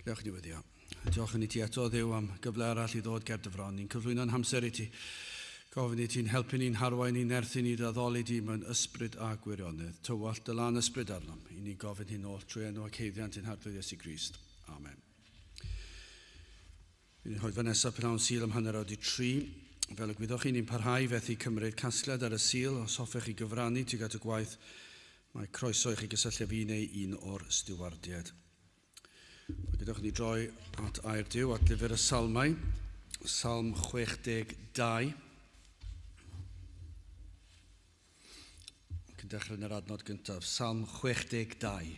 Diolch ni wedi. Diolch i ti eto, Dduw, am gyfle arall i ddod ger dy fron. Ni'n cyflwyno'n hamser i ti. Gofyn i ti'n helpu ni'n harwain ni'n nerthu ni addoli di mewn ysbryd a gwirionedd. Tywallt dy lan ysbryd arnom. I ni gofyn hi'n ôl trwy enw ac heiddiant i'n harglwydd Iesu Grist. Amen. Ni'n hoedfa nesaf pnawn Sil am hanner awr 3. Fel y gwyddoch chi, ni'n parhau fethu cymryd casgliad ar y Sil. Os hoffech chi gyfrannu tuag at y gwaith, mae croeso i chi gysylltu fi neu un o'r stiwardiad. Gydwch ni droi at air Duw, at lyfr y Salmau, Salm 62. Cyn dechrau yn yr adnod gyntaf, Salm 62.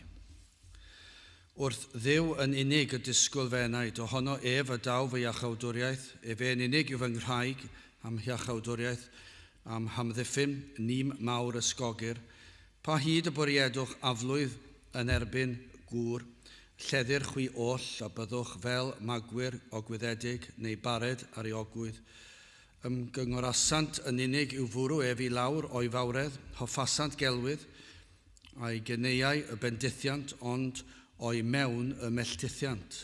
Wrth Dduw yn unig y disgwyl fenaid, ohono ef a daw fy iachawdwriaeth, ef yn unig yw fy nghraig am iachawdwriaeth, am hamddiffyn, nim mawr ysgogyr, pa hyd y bwriedwch aflwydd yn erbyn gŵr, lleddir chwi oll a byddwch fel magwyr ogwyddedig neu bared ar ei ogwydd. Ymgyngorasant yn unig yw fwrw ef i lawr o'i fawredd, hoffasant gelwydd, a'i geneiau y bendithiant, ond o'i mewn y melltithiant.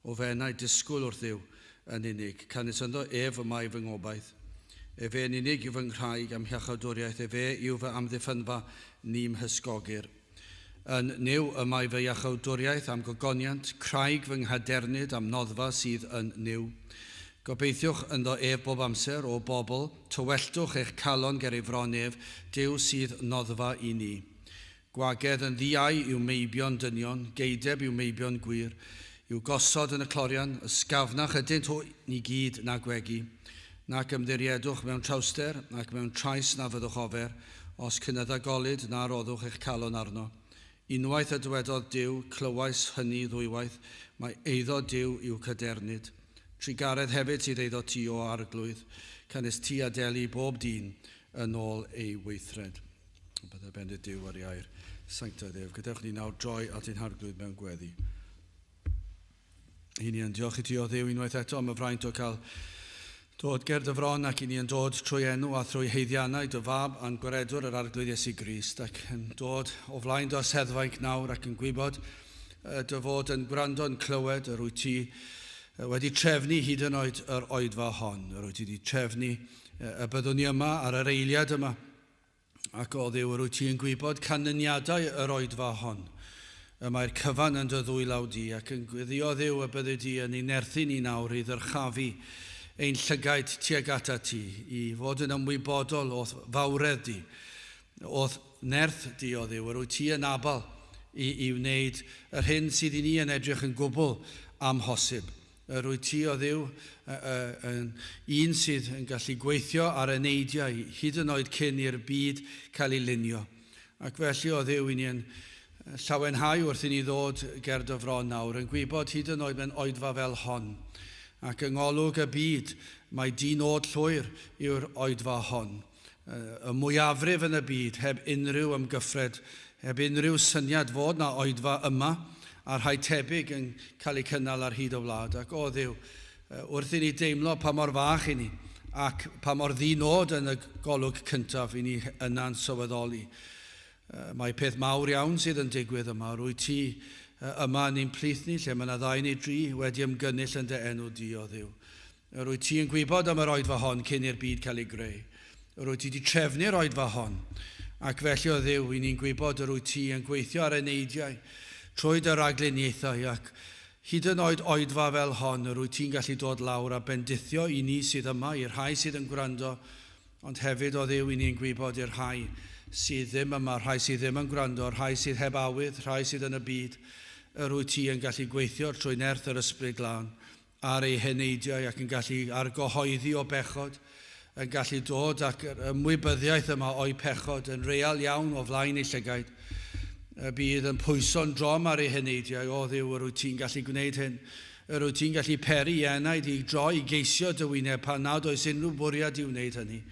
O fenau disgwyl wrth Dduw yn unig, canusyndo ef y mae fy ngobaith. Efe yn unig yw fy nghraig am iachawdwriaeth, efe yw fy amddiffynfa nim hysgogyr. Yn niw y mae fy iachawdwriaeth am gogoniant, craig fy nghadernid am noddfa sydd yn niw. Gobeithiwch ynddo ef bob amser o bobl, tywelltwch eich calon ger ei fronef, Duw sydd noddfa i ni. Gwagedd yn ddiau yw meibion dynion, geideb yw meibion gwir, yw gosod yn y clorian, ysgafnach ydynt o ni gyd na gwegi, nac ymddiriedwch mewn trawster, nac mewn trais na fyddwch ofer, os cynydda golyd na roddwch eich calon arno. Unwaith y dywedodd Duw, clywais hynny ddwywaith, mae eiddo Duw i'w cadernid. Trigaredd hefyd sydd eiddo ti o arglwydd, cynnes ti adelu bob dyn yn ôl ei weithred. Byddai bendith Duw ar ei air. Sanctaidd ef. Gadewch ni nawr droi at ein harglwydd mewn gweddi. I ni yn diolch i ti o Dduw unwaith eto am y fraint o cael dod ger dy fron ac i ni yn dod trwy enw a trwy heiddiannau dy fab a'n gwaredwr yr arglwydd Iesu Grist ac yn dod o flaen dy seddfainc nawr ac yn gwybod dy fod yn gwrando yn clywed yr wyt ti wedi trefnu hyd yn oed yr oedfa hon. Yr wyt ti wedi trefnu y byddwn ni yma ar yr eiliad yma ac o Dduw yr wyt ti yn gwybod canlyniadau yr oedfa hon. Mae'r cyfan yn dy ddwylaw di ac yn gwyddio Dduw y byddu di yn ei nerthu ni nawr i ddyrchafu ein llygaid tuag ata ti, i fod yn ymwybodol o fawredd di, o nerth di o Dduw, yr wyt ti yn abal i wneud yr hyn sydd i ni yn edrych yn gwbl amhosib. Yr wyt ti o Dduw un sydd yn gallu gweithio ar y neidiau, hyd yn oed cyn i'r byd cael ei lunio. Ac felly o Dduw i ni yn llawenhau wrth i ni ddod ger dy fron nawr, yn gwybod hyd yn oed mewn oedfa fel hon. Ac yng ngolwg y byd, mae dinod llwyr yw'r oedfa hon. Y mwyafrif yn y byd, heb unrhyw ymgyffred, heb unrhyw syniad fod na oedfa yma, a'r rhai tebyg yn cael eu cynnal ar hyd o wlad. Ac o Dduw, wrth i ni deimlo pa mor fach i ni, ac pa mor ddinod yn y golwg cyntaf i ni yna'n sylweddoli. Mae peth mawr iawn sydd yn digwydd yma, rwy ti yma ni'n plith ni, lle mae yna 2 neu 3 wedi ymgynnull yn dy enw di o Dduw. Rwy ti yn gwybod am yr oedfa hon cyn i'r byd cael ei greu. Rwy ti wedi trefnu'r oedfa hon. Ac felly o Dduw, i ni'n gwybod rwy ti yn gweithio ar y neidiau trwy dy ragluniaethau ac hyd yn oed oedfa fel hon, rwy ti'n gallu dod lawr a bendithio i ni sydd yma, i'r rhai sydd yn gwrando, ond hefyd o Dduw i ni'n gwybod i'r rhai sydd ddim yma, rhai sydd ddim yn gwrando, rhai sydd heb awydd, rhai sydd yn y byd, rwy ti yn gallu gweithio trwy nerth yr ysbryd glân ar ei heneidiau ac yn gallu argyhoeddi o bechod, yn gallu dod ac ymwybyddiaeth yma o'i pechod yn real iawn o flaen ei llygaid. Bydd yn pwyso'n drom ar ei heneidiau, o Dduw, rwy ti'n gallu gwneud hyn. Rwy ti'n gallu peri enaid i droi i geisio dy wyneb pan nad oes unrhyw bwriad i wneud hynny.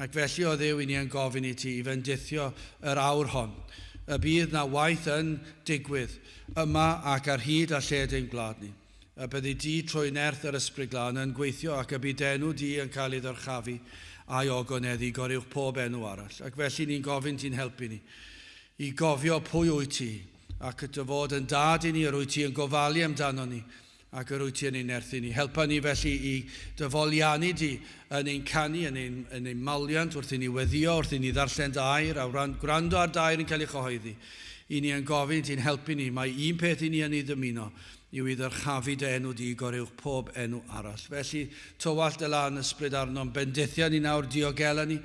Ac felly o Dduw i ni yn gofyn i ti i fendithio yr awr hon. Y bydd na waith yn digwydd yma ac ar hyd a lled ein gwlad ni. Y byddu di trwy nerth yr ysbryd glân yn gweithio ac y bydd enw di yn cael ei ddyrchafu a'i ogoneddi goriwch pob enw arall. Ac felly ni'n gofyn ti'n helpu ni i gofio pwy wyt ti ac dy fod yn dad i ni, yr wyt ti yn gofalu amdano ni, ac yr wyt ti yn ein nerthu ni. Helpa ni felly i dyfoliannu di yn ein canu, yn ein maliant, wrth i ni weddio, wrth i ni ddarllen dy air, a gwrando ar dy air yn cael ei chyhoeddi. I ni yn gofyn, ti'n helpu ni, mae un peth i ni yn ei ddymuno, yw i ddyrchafu dy enw di goruwch pob enw arall. Felly, tywall dy lan ysbryd arno'n bendithiau ni nawr, diogela ni,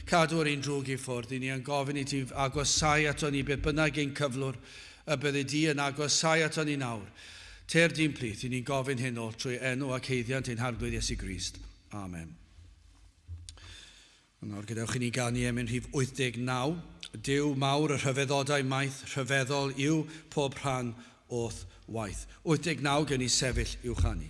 cadw'r un drwg i ffwrdd. I ni yn gofyn i ti agosau ato ni, beth bynnag ein cyflwr, y bydde di yn agosau ato ni nawr. Ter di'n plith, i ni'n gofyn hyn o trwy enw ac heiddiant ein harglwydd Iesu Grist. Amen. Nawr gadewch i ni ganu emyn rhif 89. Duw mawr y rhyfeddodau maith, rhyfeddol yw pob rhan o'th waith. 89 gen i sefyll i'w chanu.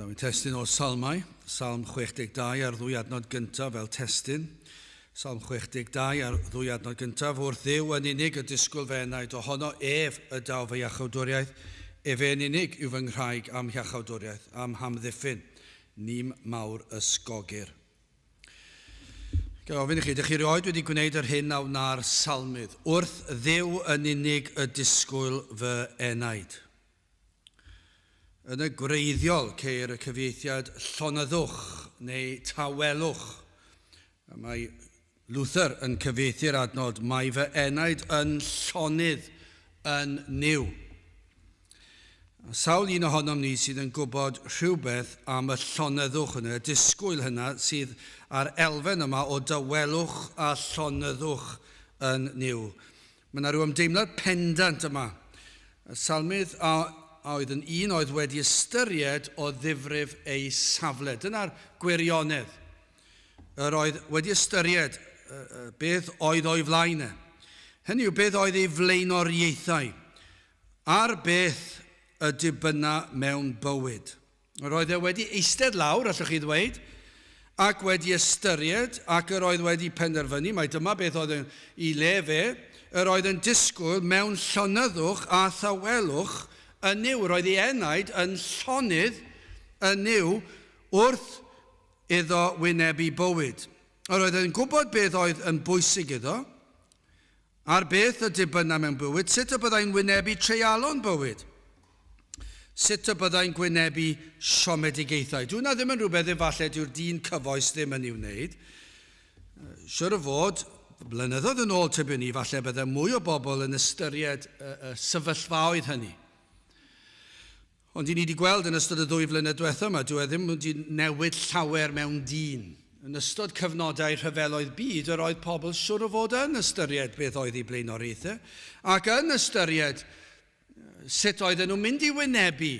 Byddwn ni'n testyn o Salmau, Salm 62 ar ddwy adnod gyntaf fel testyn. Salm 62 ar ddwy adnod gyntaf, wrth Dduw yn unig y disgwyl fe enaid, ohono ef y daw fy iachawdwriaeth, ef yn unig yw fy nghraig am iachawdwriaeth, am hamddiffyn, nim mawr ysgogyr. Gael ofyn i chi, ydych chi rioed wedi gwneud yr hyn aw na'r salmydd, wrth Dduw yn unig y disgwyl fy enaid. Yn y gwreiddiol ceir y cyfieithiad llonyddwch neu tawelwch. Mae Luther yn cyfieithu'r adnod, mae fy enaid yn llonydd yn niw. Sawl un ohonom ni sydd yn gwybod rhywbeth am y llonyddwch yna, y disgwyl hynna sydd ar elfen yma o dawelwch a llonyddwch yn niw. Mae yna rhyw ymdeimlad pendant yma. Y salmydd oedd yn un oedd wedi ystyried o ddifrif ei safle. Dyna'r gwirionedd. Yr oedd wedi ystyried beth oedd o'i flaen. Hynny yw beth oedd ei flaenoriaethau. Ar beth y dibynna mewn bywyd. Yr oedd wedi eistedd lawr, allwch chi ddweud, ac wedi ystyried, ac yr oedd wedi penderfynu, mae dyma beth oedd i le fe, yr oedd yn disgwyl mewn llonyddwch a thawelwch yn niw. Roedd ei enaid yn llonydd yn niw wrth iddo wynebu bywyd. Roedd e'n gwybod beth oedd yn bwysig iddo, ar beth y dibynna mewn bywyd, sut y byddai'n wynebu treialon bywyd, sut y byddai'n gwynebu siomedigaethau. Dwi'n na ddim yn rhywbeth efallai dyw'r dyn cyfoes ddim yn ei wneud. Siwr o fod, blynyddoedd yn ôl tybyn ni, falle byddai mwy o bobl yn ystyried y sefyllfaoedd hynny. Ond i ni wedi gweld yn ystod y 2 flynedd diwethaf yma, dwi ddim wedi newid llawer mewn dyn. Yn ystod cyfnodau rhyfeloedd byd, yr oedd pobl siwr o fod yn ystyried beth oedd ei blaenoriaethau, ac yn ystyried sut oedden nhw'n mynd i wynebu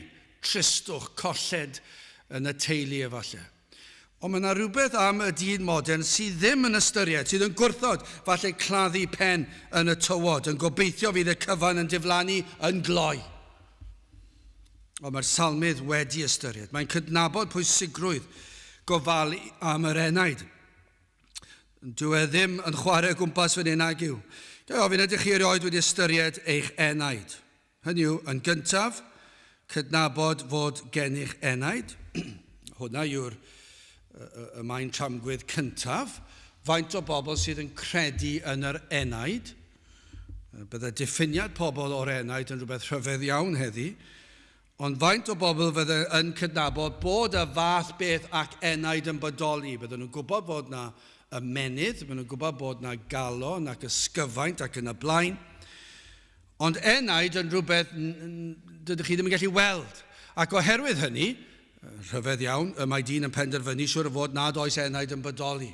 tristwch, colled yn y teulu efallai. Ond mae yna rhywbeth am y dyn modern sydd ddim yn ystyried, sydd yn gwrthod falle claddu pen yn y tywod, yn gobeithio fydd y cyfan yn diflannu yn gloi. Ond mae'r salmydd wedi ystyried. Mae'n cydnabod pwysigrwydd gofalu am yr enaid. Dwi ddim yn chwarae gwmpas fy enaid yw. Gael ofyn, ydych chi erioed wedi ystyried eich enaid? Hynny yw, yn gyntaf, cydnabod fod gennych enaid. Hwna yw'r maen tramgwydd cyntaf. Faint o bobl sydd yn credu yn yr enaid. Bydde diffiniad pobl o'r enaid yn rhywbeth rhyfedd iawn heddi. Ond faint o bobl fydde yn cydnabod bod y fath beth ac enaid yn bodoli. Bydden nhw'n gwybod bod yna ymenydd, bydden nhw'n gwybod bod yna galon ac ysgyfaint ac yn y blaen. Ond enaid yn rhywbeth dydych chi ddim yn gallu weld. Ac oherwydd hynny, rhyfedd iawn, mae dyn yn penderfynu siwr o fod nad oes enaid yn bodoli.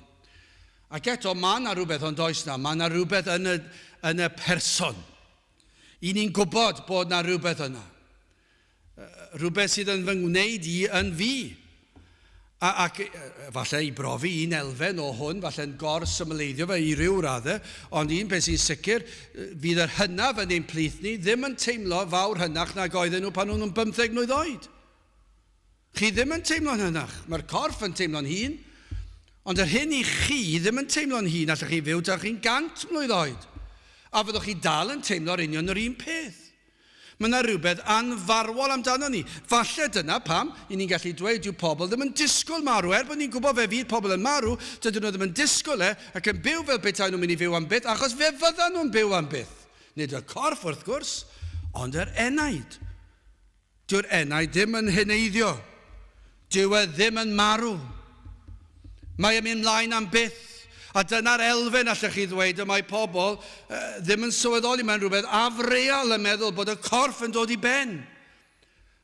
Ac eto, mae yna rhywbeth ond oes yna. Mae yna rhywbeth yn y person. I ni'n gwybod bod yna rhywbeth yna. Rhywbeth sydd yn fy ngwneud i yn fi. Ac falle i brofi un elfen o hwn, falle yn gorsymleiddio fe i ryw raddau, ond un beth sy'n sicr, fydd yr hynaf yn ein plith ni ddim yn teimlo fawr hynach nag oedden nhw pan nhw'n 15 mlwydd oed. Chi ddim yn teimlo'n hynach. Mae'r corff yn teimlo'n hun, ond yr hyn i chi ddim yn teimlo'n hun, allwch chi fyw ta chi'n 100 mlwydd oed. A fyddwch chi dal yn teimlo'r union yr un peth. Mae yna rhywbeth anfarwol amdano ni. Falle dyna pam, i ni'n gallu dweud yw pobl ddim yn disgwyl marw. Bod ni'n gwybod fe fydd pobl yn marw, dydyn nhw ddim yn disgwyl ac yn byw fel beth nhw'n mynd i fyw am byth, achos fe fyddan nhw'n byw am byth. Nid y corff wrth gwrs, ond yr enaid. Dyw'r enaid ddim yn heneiddio. Dyw e ddim yn marw. Mae e'n mynd mlaen am byth. A dyna'r elfen allwch chi ddweud y mae pobl ddim yn sylweddoli. Mae'n rhywbeth afreal yn meddwl bod y corff yn dod i ben.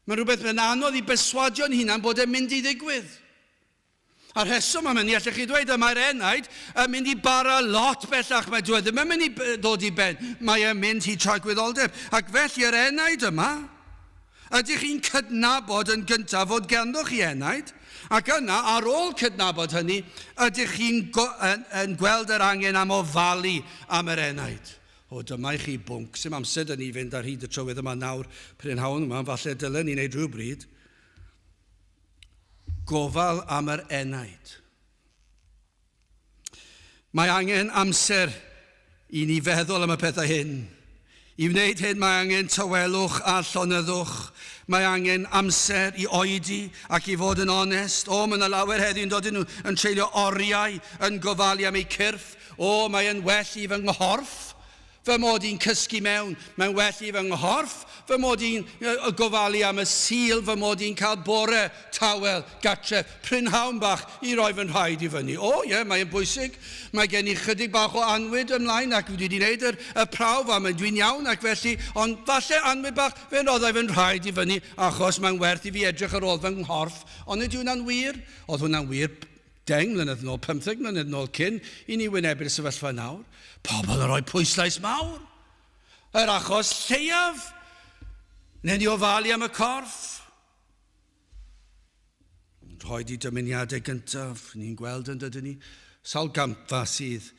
Mae'n rhywbeth yn anodd i beswadio'n hunan bod e'n mynd i ddigwydd. A'r rheswm am hynny allwch chi ddweud y mae'r enaid yn mynd i bara lot bellach. Mae dwi ddim yn mynd i ddod i ben. Mae e'n mynd i tragwyddoldeb. Ac felly yr enaid yma, ydych chi'n cydnabod yn gyntaf fod ganddoch chi enaid, ac yna, ar ôl cydnabod hynny, ydych chi'n gweld yr angen am ofalu am yr enaid. O, dyma i chi bwnc, sy'n amser dyn ni fynd ar hyd y trywydd yma nawr, prynhawn yma, falle dylen ni'n neud rhywbryd. Gofal am yr enaid. Mae angen amser i ni feddwl am y pethau hyn. I wneud hyn mae angen tawelwch a llonyddwch. Mae angen amser i oedi ac i fod yn onest. Mae yna lawer heddiw yn dod yn treulio oriau yn gofalu am eu cyrff. Mae'n well i fy nghorff fy mod i'n cysgu mewn. Mae'n well i fy nghorff fy mod i'n gofalu am y sil, fy mod i'n cael bore tawel gartref prynhawn bach i roi fy nrhaed i fyny. Mae'n bwysig. Mae gen i chydig bach o anwyd ymlaen ac wedi gwneud y prawf a dwi'n iawn ac felly, ond falle anwyd bach fe roddai fy nrhaed i fyny achos mae'n werth i fi edrych ar ôl fy nghorff. Ond ydy hwnna'n wir? Oedd hwnna'n wir 10 mlynedd nôl, 15 mlynedd nôl cyn i ni wynebu'r sefyllfa nawr. Pobl yn rhoi pwyslais mawr. Yr achos lleiaf. Neu ni ofalu am y corff. Rhoi di dymuniadau gyntaf. Ni'n gweld yn dydyn ni. Sawl gampfa sydd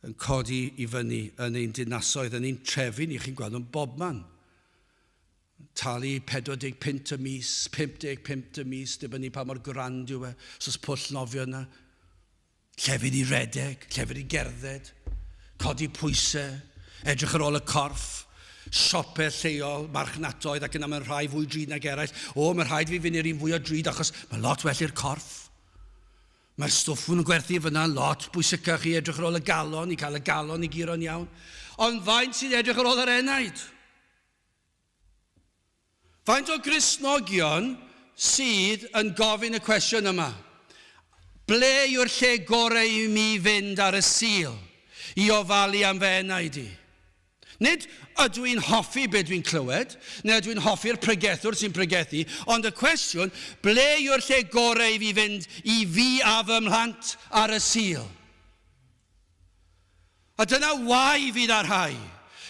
yn codi i fyny yn ein dinasoedd, yn ein trefi ni. Chi'n gweld yn bobman. Talu 40 pint y mis, 50 pint y mis, dibynnu pa mor grand yw e, sos pwll nofio yna. Llefydd i redeg, llefydd i gerdded, codi pwysau, edrych ar ôl y corff, siopau lleol, marchnatoedd ac yna mae'n rhai fwy drud nag eraill. Mae'n rhaid fi fynd i'r un fwy o drud achos mae lot well i'r corff. Mae'r stwff yn gwerthu fyna lot bwysicach i edrych ar ôl y galon, i cael y galon i guro'n iawn. Ond faint sydd edrych ar ôl yr enaid? Faint o Gristnogion sydd yn gofyn y cwestiwn yma? Ble yw'r lle gorau i mi fynd ar y sil i ofalu am fy enaid i? Nid ydw i'n hoffi be dwi'n clywed, neu ydw i'n hoffi'r pregethwr sy'n pregethu, ond y cwestiwn, ble yw'r lle gorau i fi fynd i fi a fy mhlant ar y sil? A dyna wai fydd ar hau.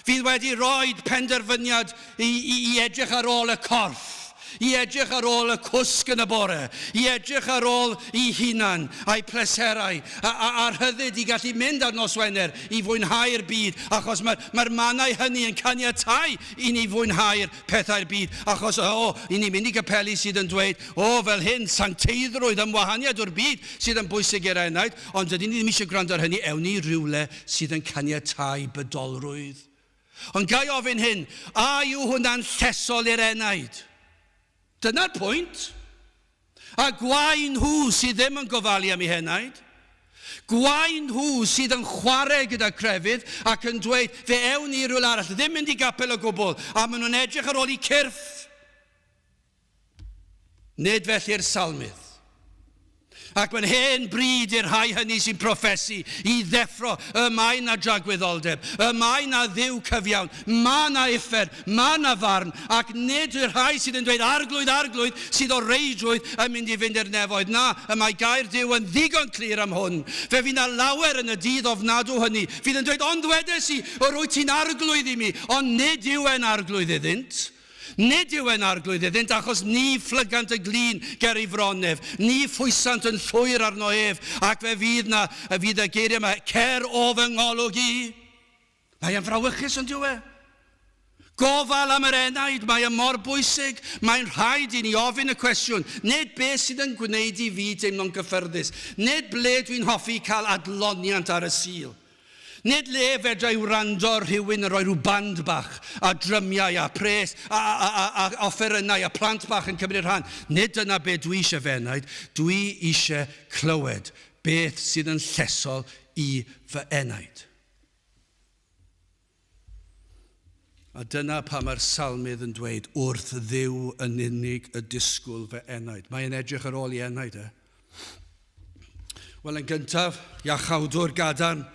Fydd wedi rhoi penderfyniad i edrych ar ôl y corff, i edrych ar ôl y cwsg yn y bore, i edrych ar ôl i hunan a'i pleserau, a'r hyddyd i gallu mynd ar nos Wener i fwynhau'r byd, achos mae'r mannau hynny yn caniatáu i ni fwynhau'r pethau'r byd, achos i ni mynd i gapeli sydd yn dweud, fel hyn, sancteiddrwydd am wahaniad o'r byd sydd yn bwysig i'r enaid, ond dydyn ni ddim eisiau gwrando ar hynny, ewn ni rywle sydd yn caniatáu bydolrwydd. Ond gai ofyn hyn, a yw hwnna'n llesol i'r enaid? Dyna'r pwynt. A gwaen nhw sydd ddim yn gofalu am eu henaid. Gwaen nhw sydd yn chwarae gyda crefydd ac yn dweud, fe ewn ni rhywle arall, ddim mynd i gapel o gwbl, a maen nhw'n edrych ar ôl i cyrff. Nid felly'r salmydd. Ac mae'n hen bryd i'r rhai hynny sy'n proffesu i ddeffro y mae na dragwyddoldeb, y mae na dduw cyfiawn, mae na effer, mae na farn, ac nid yw'r rhai sydd yn dweud arglwydd sydd o reidrwydd yn mynd i fynd i'r nefoedd. Na, y mae gair Duw yn ddigon clir am hwn. Fe fydd na lawer yn y dydd ofnadw hynny. Fydd yn dweud, ond wedes i, rwyt ti'n arglwydd i mi, ond nid yw e'n arglwydd iddynt. Nid yw e'n arglwydd iddynt, achos ni fflygant y glin ger ei fronef, ni phwysant yn llwyr arno ef, ac fe fydd y geiriau yma, cer o fy ngolwg i. Mae e'n frawychus yn diwe. Gofal am yr enaid, mae e'n mor bwysig, mae'n rhaid i ni ofyn y cwestiwn, nid beth sydd yn gwneud i fi teimlo'n gyffyrddus, nid ble dwi'n hoffi cael adloniant ar y sil. Nid le fedra i wrando rhywun yn rhoi rhyw band bach, a drymiau, a pres, a offerynnau, a plant bach yn cymryd rhan. Nid dyna beth dwi eisiau fe enaid. Dwi eisiau clywed beth sydd yn llesol i fy enaid. A dyna pa mae'r salmydd yn dweud, wrth Dduw yn unig y disgwyl fy enaid. Mae'n edrych ar ôl i enaid, Wel, yn gyntaf, iachawdwr gadarn.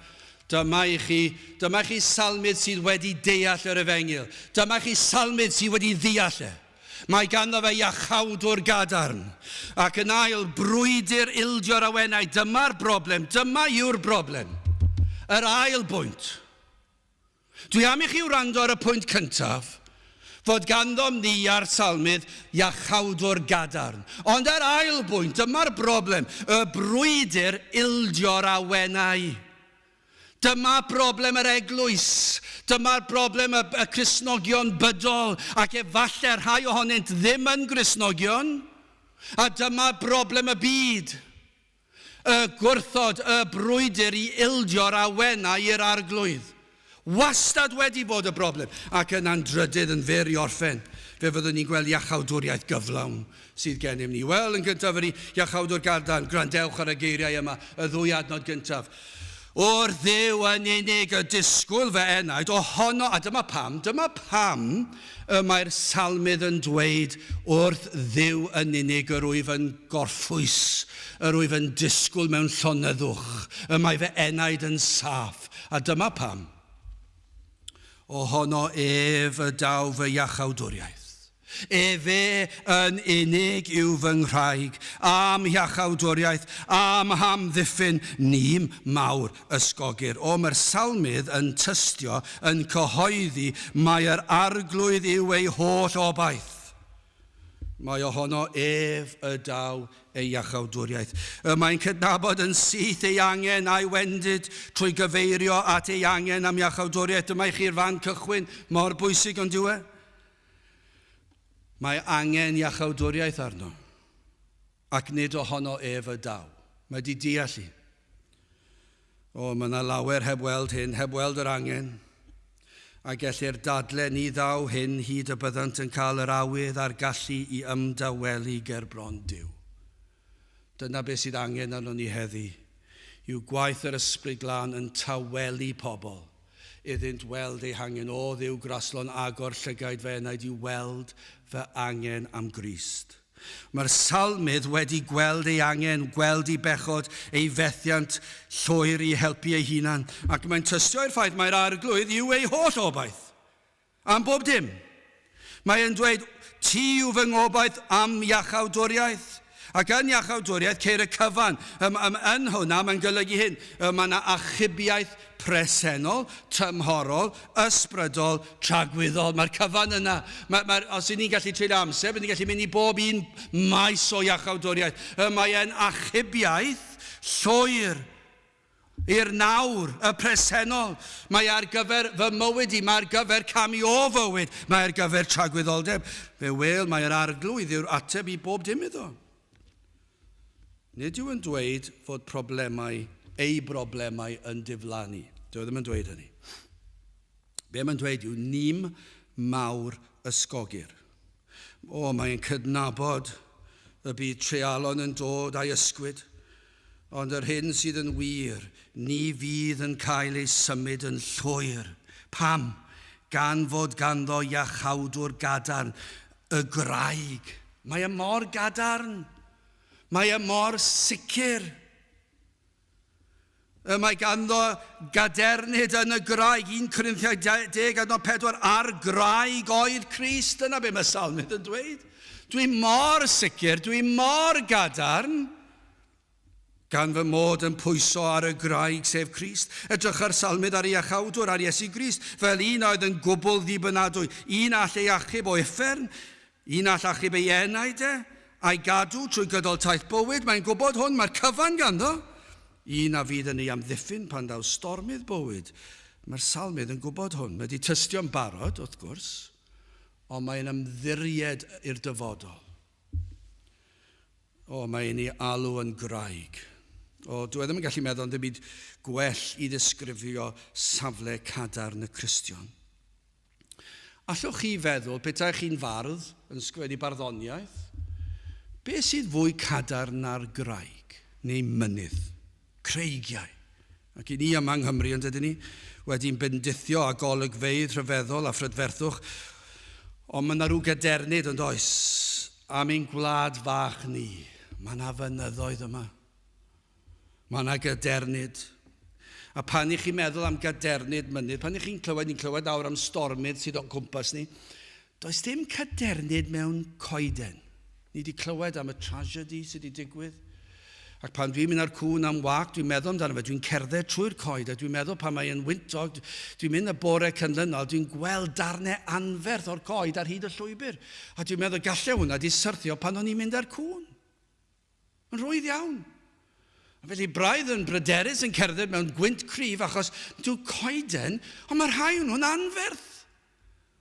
Dyma i chi salmydd sydd wedi deall yr Efengil. Dyma chi salmydd sydd wedi ddeall. Mae ganddo fe iachawdwr gadarn. Ac yn ail, brwydr Ildio'r awenau. Dyma'r broblem. Dyma yw'r broblem. Yr ail bwynt. Dwi am i chi wrando ar y pwynt cyntaf, fod ganddo ni ar salmydd iachawdwr gadarn. Ond yr ail bwynt, dyma'r broblem. Y brwydr Ildio'r awenau. Dyma broblem yr eglwys. Dyma'r broblem y Cristnogion bydol, ac efallai rhai ohonynt ddim yn Gristnogion, A dyma broblem y byd. Y gwrthod, y brwydr I ildio'r awenau i'r arglwydd. Wastad wedi bod y broblem. Ac yn andrydydd yn fyr I orffen. Fe fyddwn ni'n gweld iachawdwriaeth gyflawn sydd gennym ni. Wel, yn gyntaf yr iachawdwr gadarn, gwrandewch ar y geiriau yma, y ddwy adnod gyntaf. O'r Dduw yn unig y disgwyl fy enaid, ohono, a dyma pam mae'r salmydd yn dweud wrth Dduw yn unig yr wyf yn gorffwys, yr wyf yn disgwyl mewn llonyddwch, mae fy enaid yn saff, a dyma pam. Ohono ef y daw fy iachawdwriaeth. Fe yn unig yw fy nghraig, am iachawdwriaeth, am hamddiffyn, nim mawr ysgogyr. O, mae'r salmydd yn tystio, yn cyhoeddi, mae'r arglwydd yw ei holl obaith. Mae ohono ef y daw ei iachawdwriaeth. Mae'n cydnabod yn syth ei angen a'i wendid trwy gyfeirio at ei angen am iachawdwriaeth. Dyma I chi'r fan cychwyn mor bwysig ond yw e. Mae angen iachawdwriaeth arno, ac nid ohono ef y daw. Mae di deall I. O, mae yna lawer heb weld hyn, heb weld yr angen, a gellir dadlen I ddaw hyn hyd y byddant yn cael yr awydd a'r gallu I ymdawelu ger bron Duw. Dyna beth sydd angen arno ni heddi, yw gwaith yr ysbryd glân yn tawelu pobl, iddynt weld ei hangen. O, Dduw graslon agor llygaid fe enaid I weld fy angen am Grist. Mae'r salmydd wedi gweld ei angen, gweld ei bechod, ei fethiant llwyr I helpu ei hunan, ac mae'n tystio i'r ffaith mae'r arglwydd yw ei holl obaith. Am bob dim. Mae'n dweud, ti yw fy ngobaith am iachawdwriaeth. Ac yn iachawdwriaeth, ceir y cyfan. Yn hwnna, mae'n golygu hyn. Mae yna achubiaeth presennol, tymhorol, ysbrydol, tragwyddol. Mae'r cyfan yna. Os ni'n gallu treulio amser, byddwn ni'n gallu mynd I bob un maes o iachawdwriaeth. Mae'n achubiaeth llwyr i'r nawr, y presennol. Mae ar gyfer fy mywyd I, mae ar gyfer camu o fywyd, mae ar gyfer tragwyddoldeb. Fe wel, mae'r arglwydd yw'r ateb I bob dim iddo. Nid yw yn dweud fod ei broblemau yn diflannu. Dwi ddim yn dweud hynny. Be mae'n dweud yw nim mawr ysgogyr. O, mae'n cydnabod y bydd trealon yn dod a'i ysgwyd, ond yr hyn sydd yn wir, ni fydd yn cael ei symud yn llwyr. Pam? Gan fod ganddo iachawdwr gadarn, y graig. Mae mor gadarn. Mae mor sicr. Mae ganddo gadernid yn y graig, 1 Corinthiau 10:4, ar graig oedd Crist. Dyna be mae salmydd yn dweud. Dwi mor sicr, dwi mor gadarn, gan fy mod yn pwyso ar y graig sef Crist. Edrych ar salmydd ar iachawdwr, ar Iesu Grist, fel un oedd yn gwbl ddibynadwy. Un all ei achub o effern, un all achub ei enaid a'i gadw trwy gydol taith bywyd. Mae'n gwybod hwn, mae'r cyfan ganddo. Un a fydd yn ei amddiffyn pan daw stormydd bywyd. Mae'r salmydd yn gwybod hwn. Mae wedi tystio'n barod, wrth gwrs, ond mae'n ymddiried i'r dyfodol. O, mae'n ei alw yn graig. O, dwi ddim yn gallu meddwl ond y byd gwell I ddisgrifio safle cadarn y Cristion. Allwch chi feddwl, petai chi'n fardd yn sgwennu barddoniaeth, be sydd fwy cadarn na'r graig, neu mynydd, creigiau? Ac I ni yma yng Nghymru, yn dydyn ni, wedi'n bendithio a golygfeydd rhyfeddol a phrydferthwch, ond mae yna rhyw gadernid yn does, am ein gwlad fach ni. Mae yna fynyddoedd yma. Mae yna gadernid. A pan I chi'n meddwl am gadernid mynydd, pan I chi'n clywed, ni'n clywed awr am stormydd sydd o'n cwmpas ni, does dim cadernid mewn coeden. Ni wedi clywed am y tragedy sydd wedi digwydd. Ac pan dwi'n mynd ar cwn am wag, dwi'n meddwl amdano fe, dwi'n cerdded trwy'r coed, a dwi'n meddwl pan mae'n wyntog, dwi'n mynd y bore canlynol, dwi'n gweld darnau anferth o'r coed ar hyd y llwybr. A dwi'n meddwl gallai hwnna di syrthio pan o'n i'n mynd ar cwn. Yn rwydd iawn. A felly braidd yn bryderus yn cerdded mewn gwynt cryf achos dwi'n coeden, ond mae'r rhai nhw'n anferth.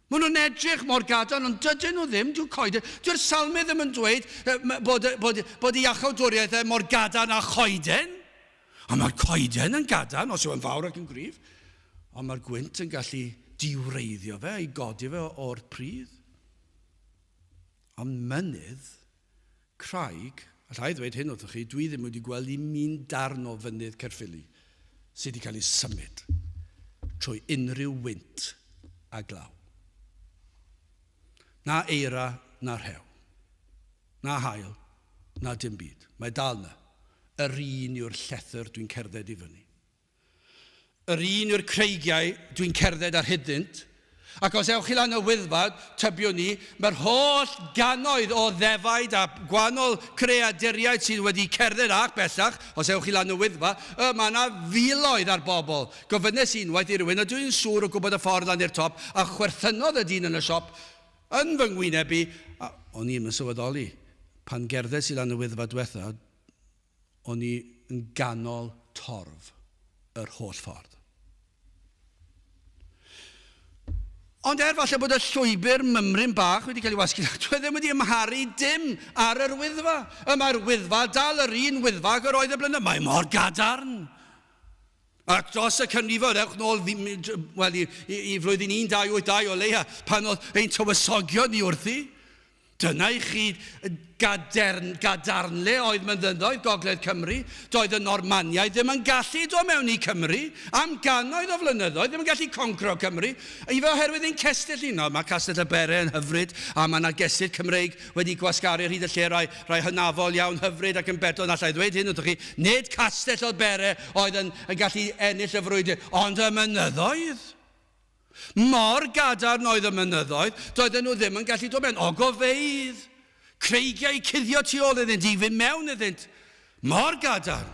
Maen nhw'n edrych mor gadarn, ond dydyn nhw ddim, dwi'n coeden. Dwi'n salmau ddim yn dweud bod ei achawdwriaethau mor gadarn a choeden. A mae'r coeden yn gadarn, os yw yn fawr ac yn gryf. Ond mae'r gwynt yn gallu diwreiddio fe, i godi fe o'r pridd. Ond mynydd, craig, allai ddweud hyn wrthych chi, dwi ddim wedi gweld un darn o fynydd Caerffili sydd wedi cael ei symud trwy unrhyw wynt a glaw. Na eira, na rhew. Na hael, na dim byd. Mae dal na. Yr un yw'r llethyr dwi'n cerdded i fyny. Yr un yw'r creigiau dwi'n cerdded ar hydynt. Ac os ewch chi lan y Wyddfa, tybiwn ni, mae'r holl gannoedd o ddefaid a gwahanol creaduriaid sydd wedi cerdded ac bellach, os ewch chi lan y Wyddfa, mae yna filoedd ar bobl. Gofynes unwaith i rywun, a dwi'n siŵr o gwybod y ffordd lan i'r top, a chwerthynodd y dyn yn y siop, yn fy ngwynebu, o'n i'n sylweddoli, pan gerddes i lan y Wyddfa diwetha, o'n i yn ganol torf yr holl ffordd. Ond falle bod y llwybr mymryn bach wedi cael ei wasgu, dwi ddim wedi ymharu dim ar yr Wyddfa. Mae'r Wyddfa dal yr un Wyddfa ac yr oedd y blynedd. Mae mor gadarn. Ac dros y cynrifod, ewch nôl i flwyddyn 1982 o leia, pan oedd ein tywysogion ni wrthi. Dyna i chi gadarnle oedd mynyddoedd Gogledd Cymru. Doedd y Normaniaid ddim yn gallu dod mewn i Cymru am gannoedd o flynyddoedd, ddim yn gallu concro Cymru. I fe oherwydd ein cestyll un. Mae Castell y Bere yn hyfryd, a mae yna gestyll Cymreig wedi gwasgaru hyd y lle rai hynafol iawn hyfryd ac yn beton. Allai ddweud hyn wrthych chi, nid Castell y Bere oedd yn gallu ennill y frwydr, ond y mynyddoedd. Mor gadarn oedd y mynyddoedd, doedden nhw ddim yn gallu dod mewn. Ogofeidd, creigiau cuddio tu ôl iddynt, i fynd mewn iddynt. Mor gadarn.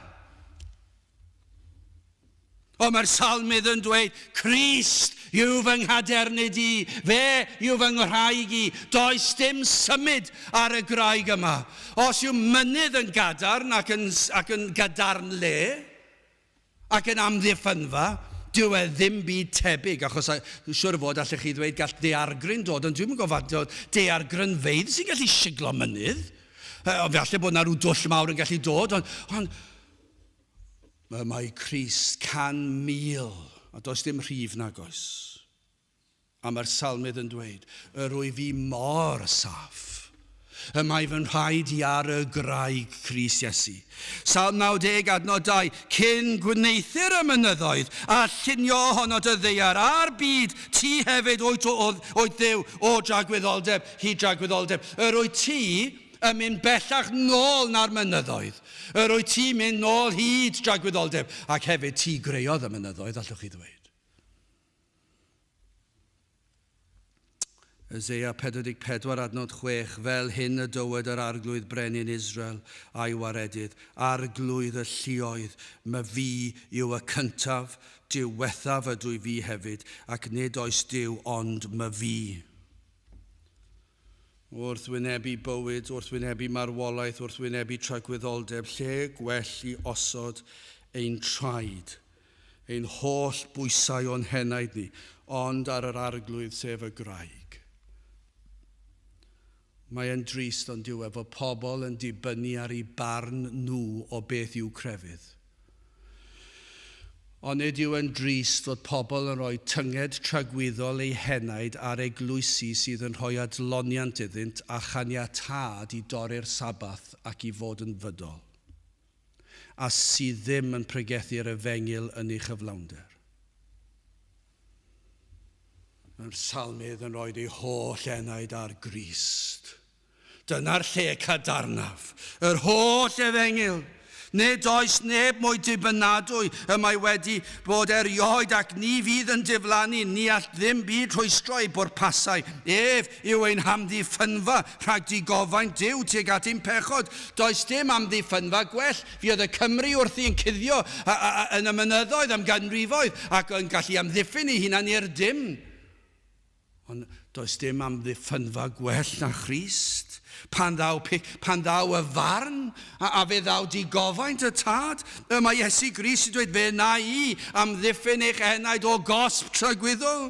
O, mae'r salmydd yn dweud, Crist yw fy nghadernid i, fe yw fy ngwraig i, does dim symud ar y graig yma. Os yw mynydd yn gadarn ac yn gadarn le, ac yn amddiffynfa, dyw e ddim byd tebyg, achos siwr fod allech chi ddweud gall daeargryn dod, ond dwi'n gofod daeargrynfeydd sy'n gallu siglo mynydd. Falle bod yna rhyw dwll mawr yn gallu dod, ond mae Crist 100,000, a does dim rhif nag oes. A mae'r salmydd yn dweud, yr wyf fi mor saff. Mae fy rhaid i ar y graig Crist Iesu. Salm 90 adnod 2, cyn gwneithir y mynyddoedd a llunio honno dy ddeiar a'r byd, ti hefyd oed Dduw o dragwyddoldeb, hyd dragwyddoldeb. Yr wyt ti yn mynd bellach nôl na'r mynyddoedd. Yr wyt ti mynd nôl hyd dragwyddoldeb, ac hefyd ti greodd y mynyddoedd, allwch chi ddweud. Eseia 44 adnod 6, fel hyn y dywed yr arglwydd brenin Israel a'i waredydd, arglwydd y lluoedd, mae fi yw y cyntaf, diwethaf ydw i fi hefyd, ac nid oes Duw ond mae fi. Wrth wynebu bywyd, wrth wynebu marwolaeth, wrth wynebu tragwyddoldeb, lle gwell i osod ein traed, ein holl bwysau o'n henaid ni, ond ar yr arglwydd sef y graig. Mae e'n drist ond dyw efo pobl yn dibynnu ar ei barn nhw o beth yw crefydd. Ond nid yw yn drist fod pobl yn rhoi tynged tragwyddol eu henaid ar eglwysi sydd yn rhoi adloniant iddynt a chaniatâd i dorri'r sabath ac i fod yn fydol, a sydd ddim yn pregethu'r efengil yn ei chyflawnder. Mae'r salmydd yn rhoi ei holl enaid ar Grist. Dyna'r lle cadarnaf, yr holl efengil. Nid oes neb mwy dibynadwy y mae wedi bod erioed ac ni fydd yn diflannu, ni all ddim byd rhwystro i bwrpasau. Ef yw ein hamddiffynfa rhag digofaint Duw tuag at ein pechod. Does dim amddiffynfa gwell. Fydd y Cymru wrthi yn cuddio yn y mynyddoedd am ganrifoedd ac yn gallu amddiffyn ei hunan i'r dim. Ond does dim amddiffynfa gwell na Christ. Pan ddaw y farn a fe ddaw digofaint y tad, mae Iesu Grist yn dweud fe na i amddiffyn eich enaid o gosb tragwyddol.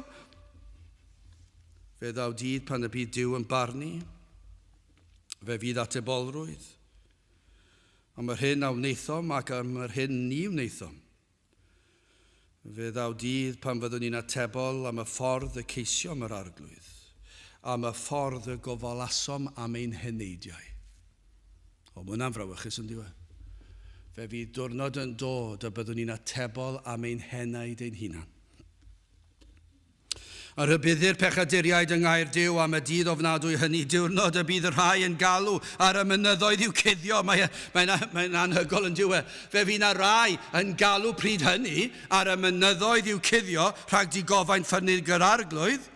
Fe ddaw dydd pan y bydd Duw yn barnu. Fe fydd atebolrwydd. Am yr hyn a wnaethom ac am yr hyn ni wnaethom. Fe ddaw dydd pan fyddwn ni'n atebol am y ffordd y ceisom yr arglwydd, am y ffordd y gofalasom am ein heneidiau. O, mae hwnna'n frawychus yn diwedd. Fe fydd diwrnod yn dod a byddwn ni'n atebol am ein henaid ein hunan. A rhybuddir pechaduriaid yng Ngaerdyw am y dydd ofnadwy hynny, diwrnod y bydd y rhai yn galw ar y mynyddoedd i'w cuddio. Mae'n anhygol yn diwedd. Fe fydd yna rai yn galw pryd hynny ar y mynyddoedd i'w cuddio rhag digofain ffynnig yr arglwydd.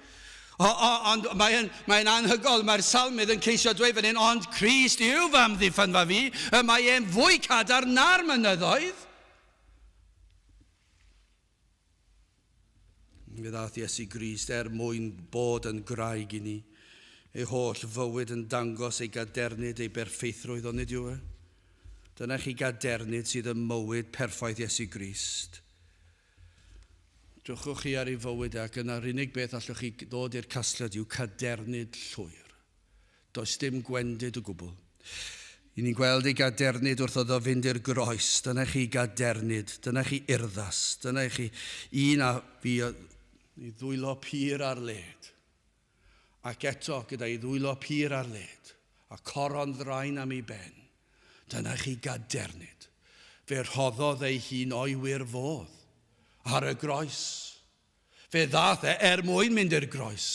Ond mae'n anhygol, mae'r salmydd yn ceisio dweud fan hyn, ond Crist yw fy amddiffynfa fi, mae e'n fwy cadar na'r mynyddoedd. Fe ddaeth Iesu Grist mwyn bod yn graig i ni. Ei holl fywyd yn dangos ei gadernid, ei berffeithrwydd ond nid yw e. Dyna chi gadernid sydd yn mywyd perffaith Iesu Grist. Drwchwch chi ar ei fywyd ac yna'r unig beth allwch chi ddod i'r casgliad yw cadernid llwyr. Does dim gwendid o gwbl. I ni'n gweld ei gadernid wrth oedd o fynd i'r groes. Dyna chi gadernid, dyna chi urddas, dyna chi un a fi i ddwylo pyr ar led. Ac eto gyda i ddwylo pyr ar led. A coron ddrain am ei ben. Dyna chi gadernid. Fe rhoddodd ei hun o'i wirfodd ar y groes. Fe ddath mwyn mynd i'r groes.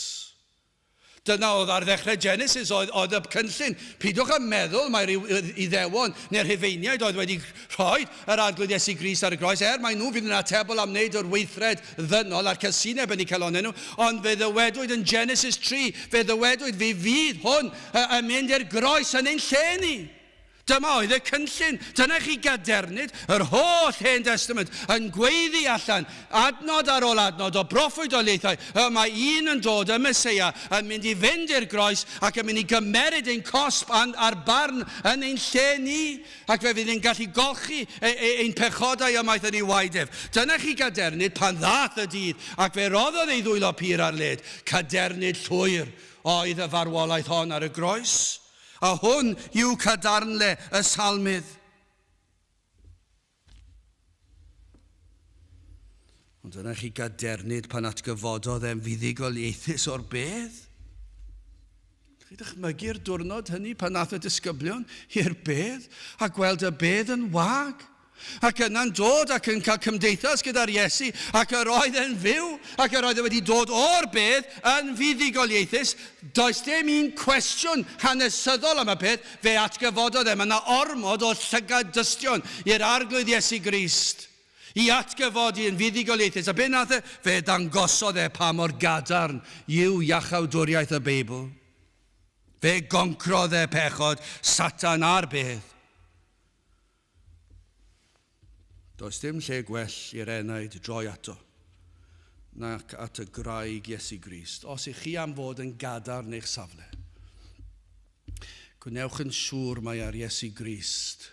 Dyna oedd ar ddechrau Genesis, oedd y cynllun. Pidwch yn meddwl mae'r Iddewon neu'r Rhufeiniaid oedd wedi rhoi yr arglwydd Iesu Grist ar y groes. Mae nhw fydd yn atebol am wneud yr weithred ddynol a'r cysineb yn eu calonau nhw. Ond fe ddywedwyd yn Genesis 3, fe ddywedwyd fe fydd hwn yn mynd i'r groes yn ein lle ni. Dyma oedd y cynllun. Dyna chi gadernid, yr holl Hen Testament yn gweiddi allan, adnod ar ôl adnod o broffwydoliaethau. Mae un yn dod, y Meseia, yn mynd i fynd i'r groes ac yn mynd i gymeryd ein cosb a'r barn yn ein lle ni. Ac fe fydd yn gallu golchi ein pechodau ymaith yn ei waedef. Dyna chi gadernid pan ddath y dydd ac fe roddodd ei ddwylo pyr ar led. Cadernid llwyr oedd y farwolaeth hon ar y groes. A hwn yw cadarnle y salmydd. Ond dyna chi gadernid pan atgyfododd e'n fuddigoliaethus o'r bedd. Chi'n dychmygu'r diwrnod hynny pan nath y disgyblion i'r bedd a gweld y bedd yn wag. Ac yna'n dod ac yn cael cymdeithas gyda'r Iesu ac yr oedd e'n fyw ac yr oedd e wedi dod o'r bedd yn fuddigoliaethus. Does dim un cwestiwn hanesyddol am y peth fe atgyfododd e. Mae yna ormod o llygad dystion i'r arglwydd Iesu Grist i atgyfodi yn fuddigoliaethus. A be nath e? Fe dangosodd e pa mor gadarn yw iachawdwriaeth y Beibl. Fe goncrodd e pechod Satan a'r bedd. Does dim lle gwell i'r enaid droi ato nac at y graig Iesu Grist. Os ych chi am fod yn gadarn eich safle, gwnewch yn siŵr mai ar Iesu Grist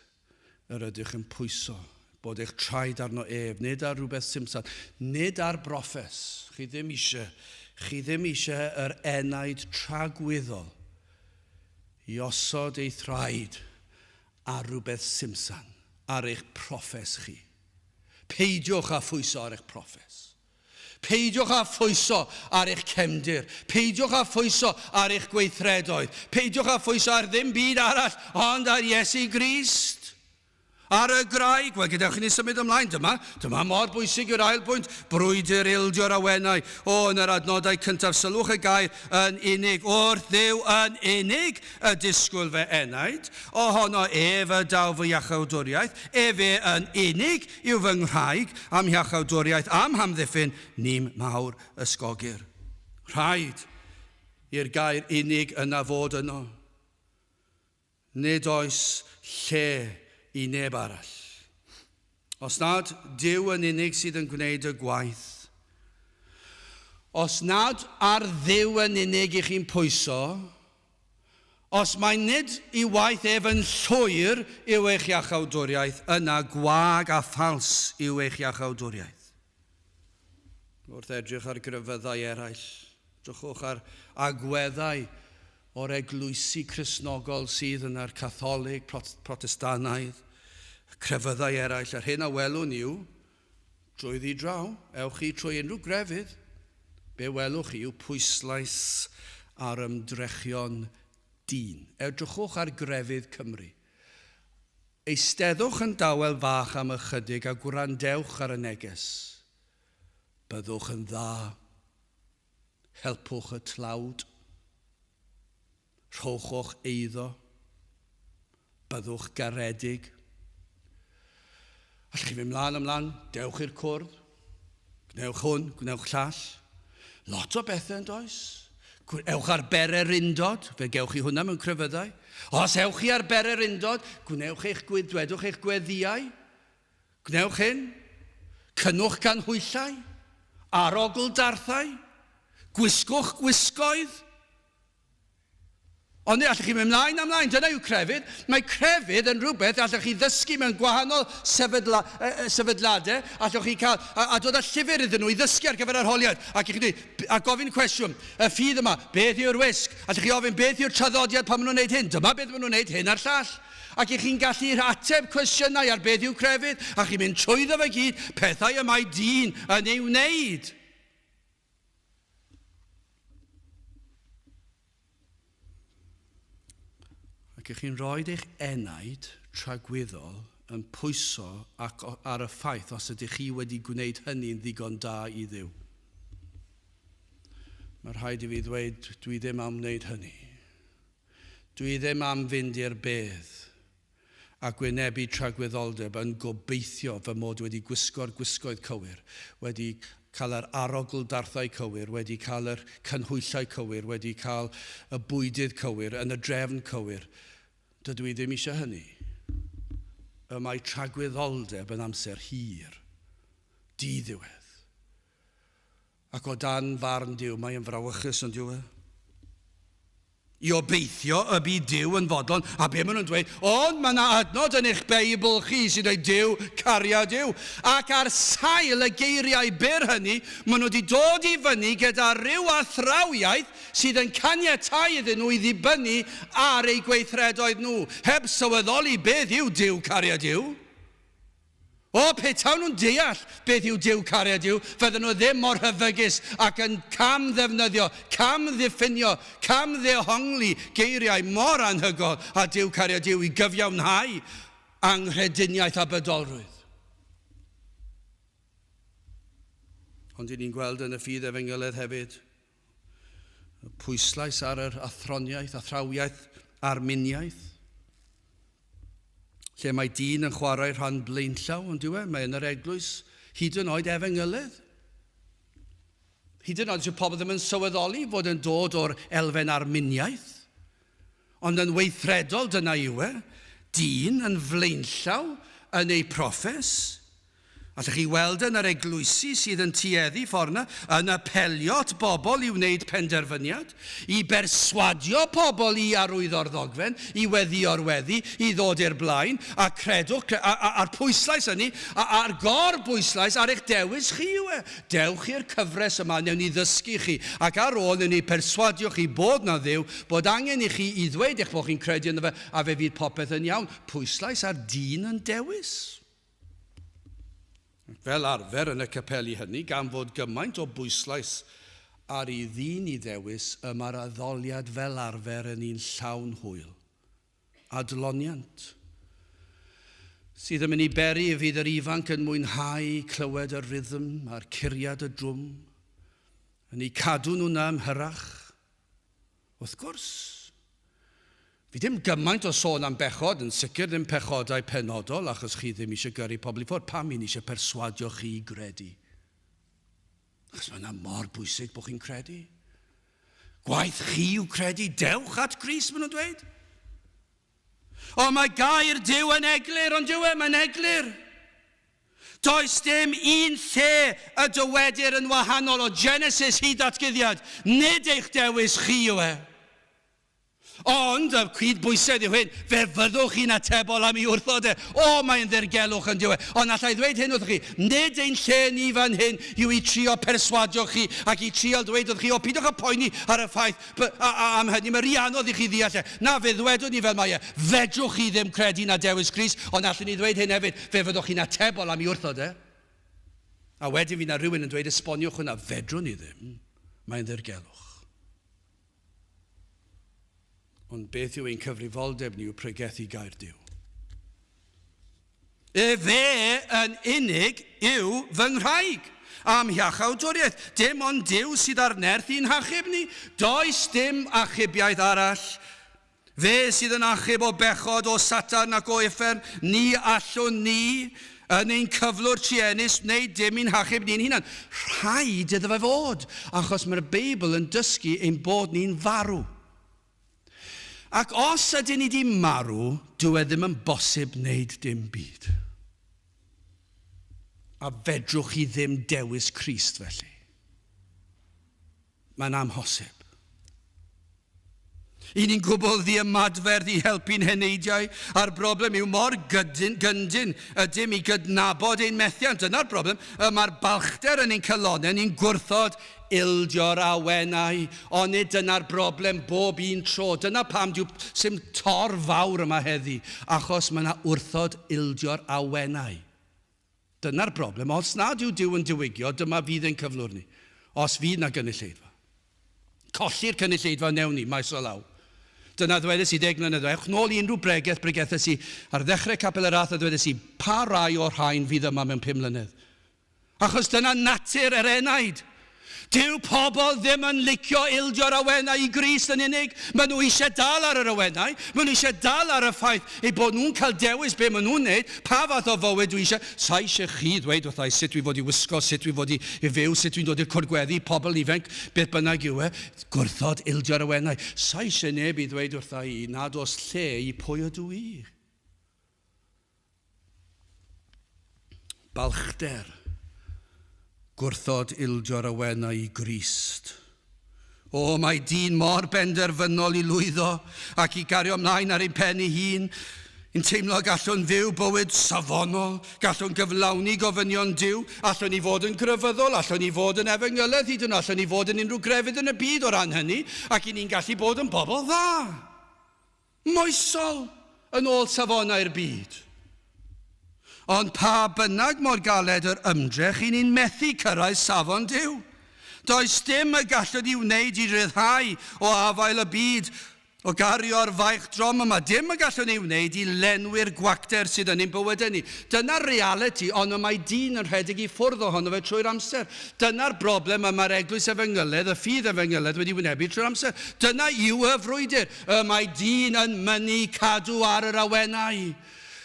yr ydych yn pwyso, bod eich traed arno ef, nid ar rhywbeth simsan, nid ar broffes. Chi ddim eisiau yr enaid tragwyddol i osod ei thraed ar rhywbeth simsan, ar eich proffes chi. Peidiwch a phwyso ar eich proffes. Peidiwch a phwyso ar eich cefndir. Peidiwch a phwyso ar eich gweithredoedd. Peidiwch a phwyso ar ddim byd arall ond ar Iesu Grist. Ar y graig, wel gydewch ni symud ymlaen, dyma mor bwysig yw'r ail bwynt, brwydr Ildio'r awenau. Yn yr adnodau cyntaf, sylwch y gair yn unig, wrth Dduw yn unig y disgwyl fe enaid, ohono ef y daw fy iachawdwriaeth, ef yn unig yw fy nghraig am iachawdwriaeth, am hamddiffyn, nim mawr ysgogyr. Rhaid i'r gair unig yna fod yno. Nid oes lle i neb arall. Os nad Duw yn unig sydd yn gwneud y gwaith, os nad ar Dduw yn unig i chi'n pwyso, os mae nid i waith ef yn llwyr yw eich iachawdwriaeth, yna gwag a ffals yw eich iachawdwriaeth. Wrth edrych ar gryfyddau eraill, Drychwch ar agweddau o'r eglwysi Cristnogol sydd yn yr Catholig, Protestanaidd, crefyddau eraill. Ar hyn a welwn yw, drwy ddi draw, ewch chi trwy unrhyw grefydd, be welwch chi yw pwyslais ar ymdrechion dyn. Edrychwch ar grefydd Cymru. Eisteddwch yn dawel fach am ychydig a gwrandewch ar y neges. Byddwch yn dda. Helpwch y tlawd. Rhowchwch eiddo. Byddwch garedig. Allwch chi fynd ymlaen, dewch i'r cwrdd. Gwnewch hwn, gwnewch llall. Lot o bethau yn does. Ewch ar bere'r undod, fe gewch chi hwnna mewn crefyddau. Os ewch chi ar bere'r undod, dwedwch eich gweddiau. Gwnewch hyn. Cynnwch gan hwyllau. Arogl darthau. Gwisgwch gwisgoedd. Ond allwch chi mynd ymlaen, dyna yw crefydd. Mae crefydd yn rhywbeth allwch chi ddysgu mewn gwahanol sefydladau. Allwch chi cael, a dod â llyfr iddyn nhw i ddysgu ar gyfer arholiad. Ac i chi dweud, a gofyn cwestiwn, y ffydd yma, beth yw'r wisg? Allwch chi ofyn, beth yw'r traddodiad pan maen nhw'n gwneud hyn? Dyma beth maen nhw'n gwneud, hyn a'r llall. Ac i chi'n gallu ateb cwestiynau ar beth yw crefydd, a chi'n mynd trwyddo fe gyd, pethau y mae dyn yn ei wneud. Ac ych chi'n rhoi eich enaid tragweddol yn pwyso ar y ffaith os ydych chi wedi gwneud hynny'n ddigon da i Dduw. Mae rhaid i fi ddweud, dwi ddim am wneud hynny. Dwi ddim am fynd i'r bedd a gwynebu tragweddoldeb yn gobeithio fy mod wedi gwisgo'r gwisgoedd cywir, wedi cael yr arogl darthau cywir, wedi cael yr cynhwyllau cywir, wedi cael y bwydydd cywir, yn y drefn cywir. Dydw i ddim eisiau hynny. Y mae tragweddoldeb yn amser hir, di-ddiwedd. Ac o dan farn Duw, mae'n frawychus yn diwedd. I obeithio y bydd Duw yn fodlon, a be maen nhw'n dweud, ond mae yna adnod yn eich Beibl chi sy'n dweud Duw, caria Duw. Ac ar sail y geiriau byr hynny, maen nhw wedi dod i fyny gyda ryw athrawiaeth sydd yn caniatáu iddyn nhw i ddibynnu ar eu gweithredoedd nhw, heb sylweddoli beth yw Duw, caria Duw. O, petawn nhw'n deall beth yw Duw, caria Duw, fydden nhw ddim mor hyfygus ac yn cam ddefnyddio, cam ddiffinio, cam ddehongli geiriau mor anhygol a Duw, caria Duw i gyfiawnhau anghrediniaeth a bydolrwydd. Ond ni'n gweld yn y ffydd Efengyl hefyd, y pwyslais ar yr athroniaeth, athrawiaeth, arminiaeth, lle mae dyn yn chwarae rhan blaenllaw, ond diwe, mae yn yr eglwys, hyd yn oed Efengylydd. Hyd yn oed sy'n pobl ddim yn sylweddoli fod yn dod o'r elfen arminiaeth, ond yn weithredol dyna yw e, dyn yn flaenllaw yn ei proffes. Allwch chi weld yn yr eglwysi sydd yn tueddu ffordd yn apelio bobl i wneud penderfyniad, i berswadio pobl i arwyddo'r ddogfen, i weddio'r weddi, i ddod i'r blaen, a credwch, a'r pwyslais hynny, a'r gorbwyslais ar eich dewis chi yw e. Dewch i'r cyfres yma, newn ni ddysgu chi, ac ar ôl newn ni perswadio chi bod na Dduw, bod angen i chi i ddweud eich bod chi'n credu yno fe, a fe fydd popeth yn iawn. Pwyslais ar dyn yn dewis. Fel arfer yn y capeli hynny, gan fod gymaint o bwyslais ar ei ddyn i ddewis, mae'r addoliad fel arfer yn un llawn hwyl. Adloniant. Sydd yn mynd i beri y fydd yr ifanc yn mwynhau clywed y rhythm a'r curiad y drwm, yn ei cadw nhw'n ymhyrach. Wrth gwrs, fi ddim gymaint o sôn am bechod, yn sicr ddim pechodau penodol, achos chi ddim eisiau gyrru pobl i ffwrdd. Pam ni'n eisiau perswadio chi i gredu? Achos mae yna mor bwysig bod chi'n credu. Gwaith chi yw credu, dewch at Grist, maen nhw'n dweud. O, mae gair Duw yn eglur, ond Duw mae'n eglur. Does dim un lle y dywedir yn wahanol o Genesis hyd at Guddiad. Nid eich dewis chi yw e. Ond, y cydbwysedd yw hyn, fe fyddwch chi'n atebol am ei wrthod e. Mae'n ddirgelwch yn diwedd. Ond allai ddweud hyn wrth chi, nid ein lle ni fan hyn yw i trio perswadio chi ac i trio dweud wrth chi, pidwch y poeni ar y ffaith am hynny, mae rhi anodd i chi ddeall e. Na, fe ddwedwn ni fel mae e, fedrwch chi ddim credu na dewis Crist, ond allwn ni ddweud hyn hefyd, fe fyddwch chi'n atebol am ei wrthod e. A wedyn fi na rhywun yn dweud esboniwch hwnna, fedrwn ni ddim, mae'n ddirgelwch. Ond beth yw ein cyfrifoldeb ni yw pregethu gair Duw. Fe yn unig yw fy nghraig am hiachawdwriaeth. Dim ond Duw sydd ar nerth i'n hachub ni. Does dim achubiaeth arall. Fe sydd yn achub o bechod, o Satan ac o uffern, ni allwn ni yn ein cyflwr trienus wneud dim i'n hachub ni'n hunan. Rhaid iddo fe fod, achos mae'r Beibl yn dysgu ein bod ni'n farw. Ac os ydyn ni di marw, dyw e ddim yn bosib wneud dim byd. A fedrwch chi ddim dewis Crist felly. Mae'n amhosib. I ni'n gwybod ddi ymadferth i helpu'n heneidiau, a'r broblem yw mor gyndyn ydym i gydnabod ein methiant. Dyna'r broblem, mae'r balchder yn ein cylonau, ni'n gwrthod Ildio'r awenau, ond dyna'r broblem bob un tro. Dyna pam dyw sy'n tor fawr yma heddi, achos mae yna wrthod Ildio'r awenau. Dyna'r broblem. Os nad yw Duw yn diwygio, dyma fydd ein cyflwr ni. Os fydd na gynulleidfa. Colli'r cynulleidfa newn ni, maes o law. Dyna ddwedes i 10 mlynedd. Ewch nôl i unrhyw bregethes i ar ddechrau Capel y Rhath a ddwedes i, pa rai o'r rhain fydd yma mewn 5 mlynedd? Achos dyna natur yr enaid. Dyw pobl ddim yn licio Ildio'r awenau i Grist yn unig. Maen nhw eisiau dal ar yr awenau. Maen nhw eisiau dal ar y ffaith eu bod nhw'n cael dewis be maen nhw'n neud. Pa fath o fywyd dwi eisiau. Sa eisiau chi ddweud wrthai sut dwi fod i wisgo, sut dwi fod i fyw, sut dwi'n dod i'r cwrgweddi, pobl ifanc, beth bynnag yw e. Gwrthod Ildio'r awenau. Sa eisiau neb i ddweud wrthai i nad oes lle i pwy ydw i. Balchder. Gwrthod Ildio'r awenau i Grist. Mae dyn mor benderfynol i lwyddo ac i gario ymlaen ar ei pen ei hun. Yn teimlo gallwn fyw bywyd safonol, gallwn gyflawni gofynion Duw, allwn ni fod yn grefyddol, allwn ni fod yn efengylaeth hyd yn oed, allwn ni fod yn unrhyw grefydd yn y byd o ran hynny, ac i ni'n gallu bod yn bobl dda. Moesol yn ôl safonau'r byd. Ond pa bynnag mor galed yr ymdrech i ni'n methu cyrraedd safon Duw. Does dim y gallwn ni wneud i ryddhau o afael y byd, o gario'r faich drom yma. Dim y gallwn ni wneud i lenwi'r gwacter sydd yn ein bywydau ni. Dyna'r reality, ond mae dyn yn rhedeg i ffwrdd ohono fe trwy'r amser. Dyna'r broblem mae'r eglwys efengyledd, y ffydd efengyledd wedi wynebu trwy'r amser. Dyna yw y frwydr. Mae dyn yn mynnu cadw ar yr awenau.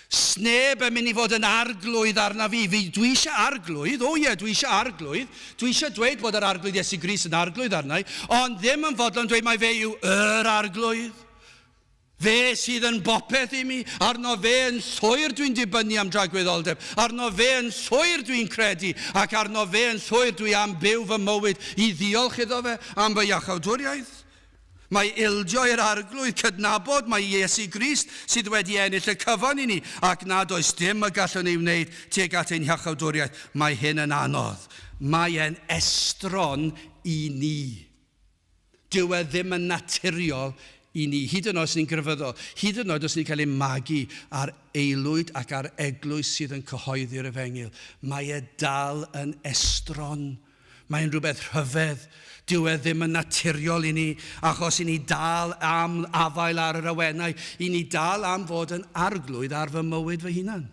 Sneb yn mynd i fod yn arglwydd arna fi. Dwi eisiau arglwydd, dwi eisiau arglwydd. Dwi eisiau dweud bod yr arglwydd Iesu Grist yn arglwydd arna i, ond ddim yn fodlon dweud mai fe yw yr arglwydd. Fe sydd yn bopeth i mi, arno fe yn llwyr dwi'n dibynnu am dragwyddoldeb, arno fe yn llwyr dwi'n credu, ac arno fe yn llwyr dwi am byw fy mywyd i ddiolch iddo fe am fy iachawdwriaeth. Mae Ildio i'r arglwydd cydnabod, mae Iesu Grist sydd wedi ennill y cyfan i ni, ac nad oes dim y gallwn ei wneud tuag at ein hiachawdwriaeth. Mae hyn yn anodd. Mae e'n estron i ni. Dyw e ddim yn naturiol i ni, hyd yn oed os ni'n grefyddol, hyd yn oed os ni'n cael ei magu ar aelwyd ac ar eglwys sydd yn cyhoeddi'r efengyl. Mae e dal yn estron. Mae'n rhywbeth rhyfedd. Dyw e ddim yn naturiol i ni, achos i ni dal am afael ar yr awenau, i ni dal am fod yn arglwydd ar fy mywyd fy hunan.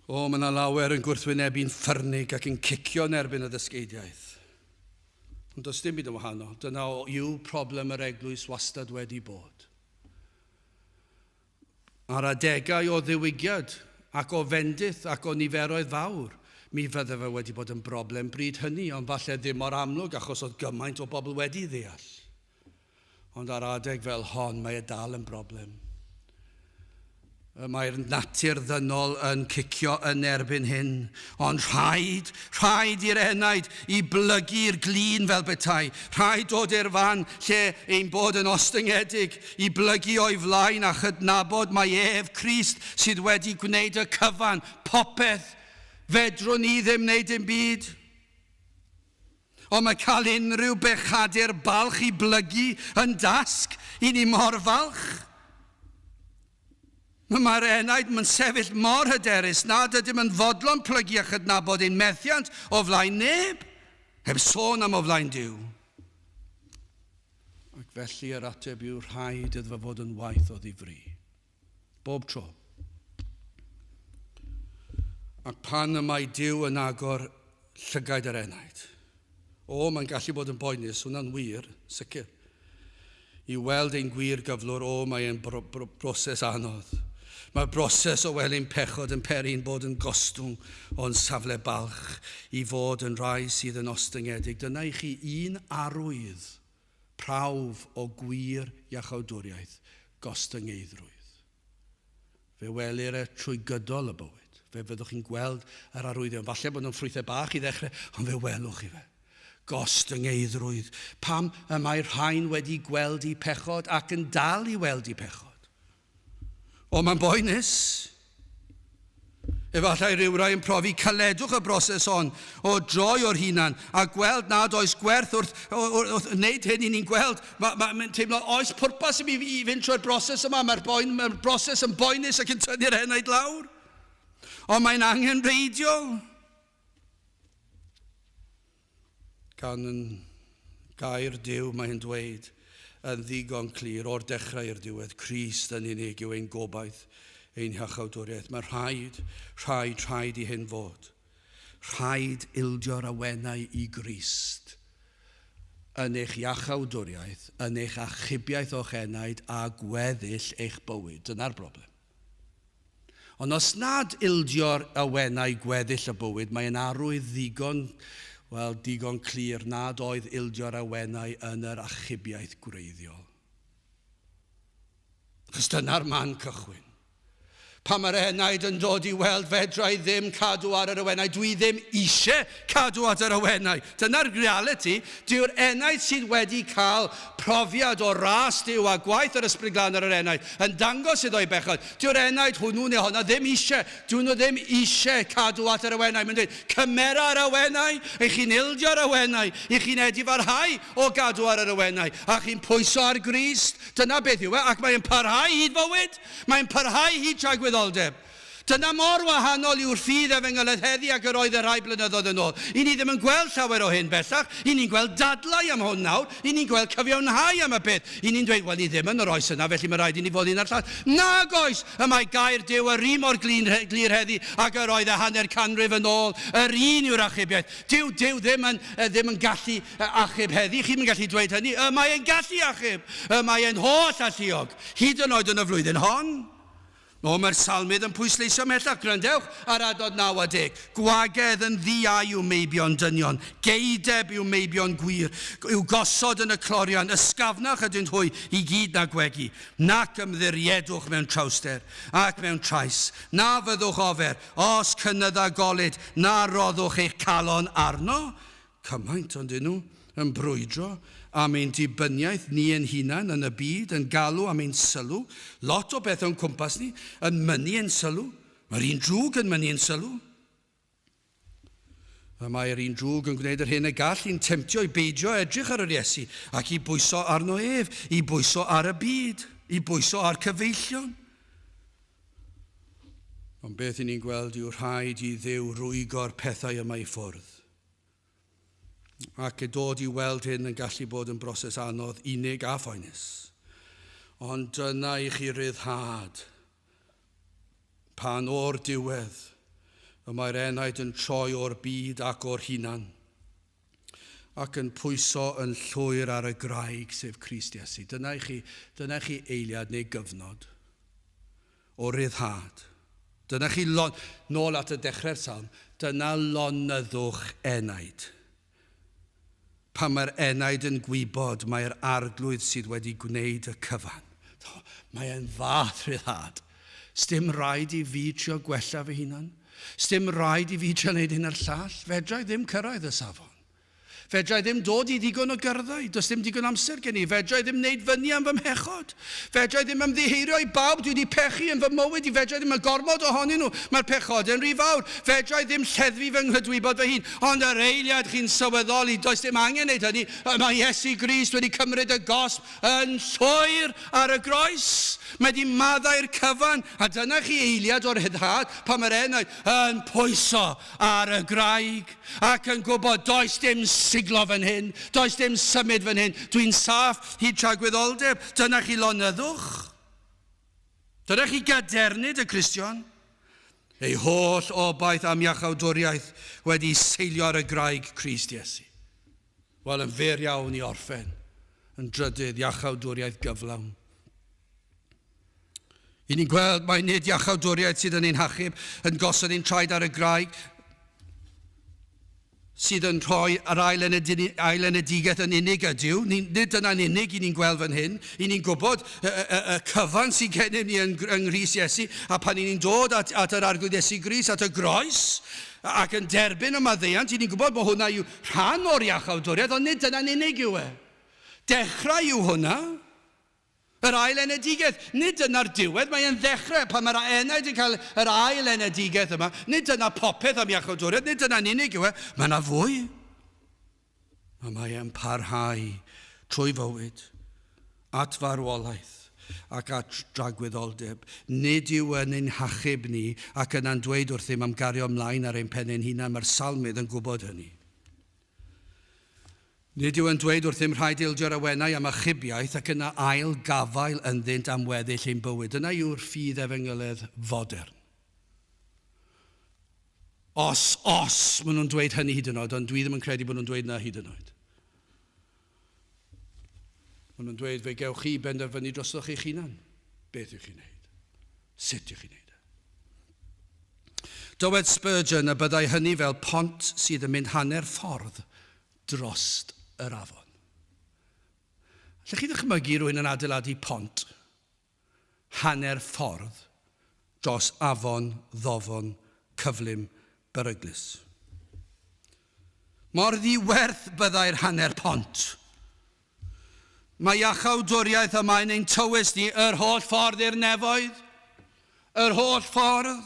Mae yna lawer yn gwrthwynebu'n ffyrnig ac yn cicio yn erbyn y ddysgeidiaeth. Ond does dim byd yn wahanol. Dyna yw problem yr eglwys wastad wedi bod. Ar adegau o ddiwygiad ac o fendith ac o niferoedd fawr, mi fydde fe wedi bod yn broblem bryd hynny, ond falle ddim mor amlwg achos oedd gymaint o bobl wedi ddeall. Ond ar adeg fel hon, mae e dal yn broblem. Mae'r natur ddynol yn cicio yn erbyn hyn, ond rhaid i'r enaid i blygu'r glin fel betai. Rhaid dod i'r fan lle ein bod yn ostyngedig, i blygu o'i flaen a chydnabod mae ef Crist sydd wedi gwneud y cyfan, popeth. Fedrwn ni ddim wneud dim byd. Ond mae cael unrhyw bechadur balch i blygu yn dasg i ni mor falch. Mae'r enaid yn sefyll mor hyderus nad ydym yn fodlon plygu a chydnabod ein methiant o flaen neb, heb sôn am o flaen Duw. Ac felly yr ateb yw rhaid iddo fod yn waith o ddifri. Bob tro. Ac pan y mae Duw yn agor llygaid yr enaid. Mae'n gallu bod yn boenus, hwnna'n wir, sicr. I weld ein gwir gyflwr, mae'n broses anodd. Mae'r broses o weld ein pechod yn peri'n bod yn gostwng o'n safle balch i fod yn rai sydd yn ostyngedig. Dyna i chi un arwydd prawf o gwir iachawdwriaeth, gostyngeidrwydd. Fe welir trwy gydol y bywyd. Fe fyddwch chi'n gweld yr arwyddion. Falle bod nhw'n ffrwythau bach i ddechrau, ond fe welwch chi fe. Gostyngeidrwydd. Pam y mae'r rhain wedi gweld i pechod ac yn dal i weld i pechod. Mae'n boenus. Efallai rhywrai yn profi caledwch y broses o droi o'r hunan a gweld nad oes gwerth wrth wneud hyn i ni'n gweld. Mae'n teimlo oes pwrpas i fynd trwy'r broses yma. Mae'r broses yn boenus ac yn tynnu'r enaid lawr. Ond mae'n angenreidiol. Gan yn gair Duw mae'n dweud yn ddigon clir o'r dechrau i'r diwedd. Crist yn unig yw ein gobaith, ein iachawdwriaeth. Mae rhaid i hyn fod. Rhaid ildio'r awenau i Grist yn eich iachawdwriaeth, yn eich achubiaeth o'ch enaid a gweddill eich bywyd. Dyna'r broblem. Ond os nad ildio'r awenau gweddill y bywyd, mae'n arwydd digon clir nad oedd ildio'r awenau yn yr achubiaeth gwreiddiol. Chos dyna'r man cychwyn. Pan mae'r enaid yn dod i weld fedrai ddim cadw ar yr awenau, dwi ddim eisiau cadw at yr awenau. Dyna'r reality. Dyw'r enaid sydd wedi cael profiad o ras Duw a gwaith yr ysbryd glân ar yr enaid yn dangos iddo i bechod. Dyw'r enaid hwnnw neu honna ddim eisiau. Dyn nhw ddim eisiau cadw at yr awenau. Mae'n dweud, cymera'r awenau, eich chi'n ildio'r awenau, eich chi'n edifarhau o gadw ar yr awenau, a chi'n pwyso ar Grist. Dyna beth yw e, ac mae'n parhau hyd fywyd. Mae'n parhau hyd tragwyddoldeb. Dyna mor wahanol yw'r ffydd efengyloedd heddi ac yr oedd y rhai blynyddoedd yn ôl. I ni ddim yn gweld llawer o hyn bellach. I ni'n gweld dadlau am hwn nawr. I ni'n gweld cyfiawnhau am y peth. I ni'n dweud, wel, ni ddim yn yr oes yna, felly mae rhaid i ni fod un ar llall. Nag oes, y mae gair Duw yr un mor glir heddi ac yr oedd y hanner canrif yn ôl. Yr un yw'r achubiaeth. Duw ddim yn gallu achub heddi. Chi'n gallu dweud hynny. Y mae e'n gallu achub. Y mae e'n holl alluog. Hyd yn oed yn y flwyddyn hon. Mae'r salmydd yn pwysleisio mellach. Grandewch ar adnod 9 a 10. Gwagedd yn ddiau yw meibion dynion. Geideb yw meibion gwir. Yw gosod yn y clorian. Ysgafnach ydyn hwy i gyd na gwegi. Nac ymddiriedwch mewn trawster ac mewn trais. Na fyddwch ofer os cynydda golyd. Na roddwch eich calon arno. Cymaint ond nhw yn brwydro am ein dibyniaeth ni yn hunan yn y byd, yn galw am ein sylw. Lot o beth o'n cwmpas ni yn mynnu ein sylw. Mae'r un drwg yn mynnu ein sylw. Mae'r un drwg yn gwneud yr hyn y gall i'n temtio i beidio edrych ar yr Iesu ac i bwyso arno ef, i bwyso ar y byd, i bwyso ar cyfeillion. Ond beth i ni'n gweld yw rhaid i Dduw rwygo'r pethau yma i ffwrdd. Ac y dod i weld hyn yn gallu bod yn broses anodd, unig a phoenus. Ond dyna i chi ryddhad pan o'r diwedd y mae'r enaid yn troi o'r byd ac o'r hunan ac yn pwyso yn llwyr ar y graig sef Crist Iesu. Dyna i chi eiliad neu gyfnod o ryddhad. Dyna chi nôl at y dechrau'r salm. Dyna lonyddwch enaid. Pan mae'r enaid yn gwybod mae'r arglwydd sydd wedi gwneud y cyfan. Mae'n fath ryddhad. Sdim rhaid I fi trio gwella fy hunan. Sdim rhaid I fi trio wneud hyn a'r llall. Fedrai ddim cyrraedd y safon. Fedrai ddim dod I ddigon o gyrddau. Does dim digon amser gen I. Fedrai ddim wneud fyny am fy mhechod. Fedrai ddim ymddiheurio I bawb dwi wedi pechu yn fy mywyd. Fedrai ddim y gormod ohonyn nhw. Mae'r pechod yn rhy fawr. Fedrai ddim lleddfu fy nghlydwybod fy hun. Ond yr eiliad chi'n sylweddoli, does dim angen wneud hynny. Mae Iesu Grist wedi cymryd y gosb yn llwyr ar y groes. Mae wedi maddau'r cyfan. A dyna chi eiliad o'r hyddhad pan mae'r enaid yn pwyso ar y graig. Ac yn gwybod does dim siglo fan hyn, does dim symud fan hyn. Dwi'n saff hyd tra gwyddordeb. Dyna chi lonyddwch. Dyna chi gadernid y Cristion. Ei holl obaith am iachawdwriaeth wedi seilio ar y graig Crist Iesu. Wel, yn fer iawn I orffen. Yn drydydd iachawdwriaeth gyflawn. I ni'n gweld mae nid iachawdwriaeth sydd yn ein hachub yn gosod ein traed ar y graig, sydd yn rhoi yr ail enedigaeth yn unig ydyw. Nid dyna'n unig I ni'n gweld fan hyn. I ni'n gwybod y cyfan sydd gennym ni yng Nghrist Iesu, a pan I ni'n dod at yr arglwydd Iesu Grist, at y groes, ac yn derbyn y maddeuant, I ni'n gwybod bod hwnna yw rhan o'r iachawdwriaeth, ond nid dyna'n unig yw e. Dechrau yw hwnna. Yr ail enedigaeth, nid dyna'r diwedd, mae'n ddechrau pan mae'r enaid yn cael yr ail enedigaeth yma. Nid dyna popeth am iachawdwriaeth, nid dyna'n unig yw e. Mae yna fwy. A mae e'n parhau trwy fywyd, at farwolaeth ac at dragwyddoldeb. Nid yw yn ein hachub ni ac yna'n dweud wrthym am gario ymlaen ar ein pennau'n hunan. Mae'r salmydd yn gwybod hynny. Nid yw yn dweud wrthym rhaid Ildio'r awenau am achubiaeth ac yna ail gafael ynddynt am weddill ein bywyd. Dyna yw'r ffydd efengyledd fodern. Os maen nhw'n dweud hynny hyd yn oed, ond dwi ddim yn credu bod nhw'n dweud na hyd yn oed. Maen nhw'n dweud fe gewch chi benderfynu drosoch eich hunan. Beth yw'ch chi'n neud? Sut yw'ch chi'n neud? Dywed Spurgeon y byddai hynny fel pont sydd yn mynd hanner ffordd drost yr afon. Lle chi ddychmygu rwy'n yn adeiladu pont hanner ffordd dros afon, ddofon, cyflym, beryglus. Mor ddiwerth byddai'r hanner pont. Mae iachawdwriaeth yma yn ein tywys ni yr holl ffordd i'r nefoedd, yr holl ffordd.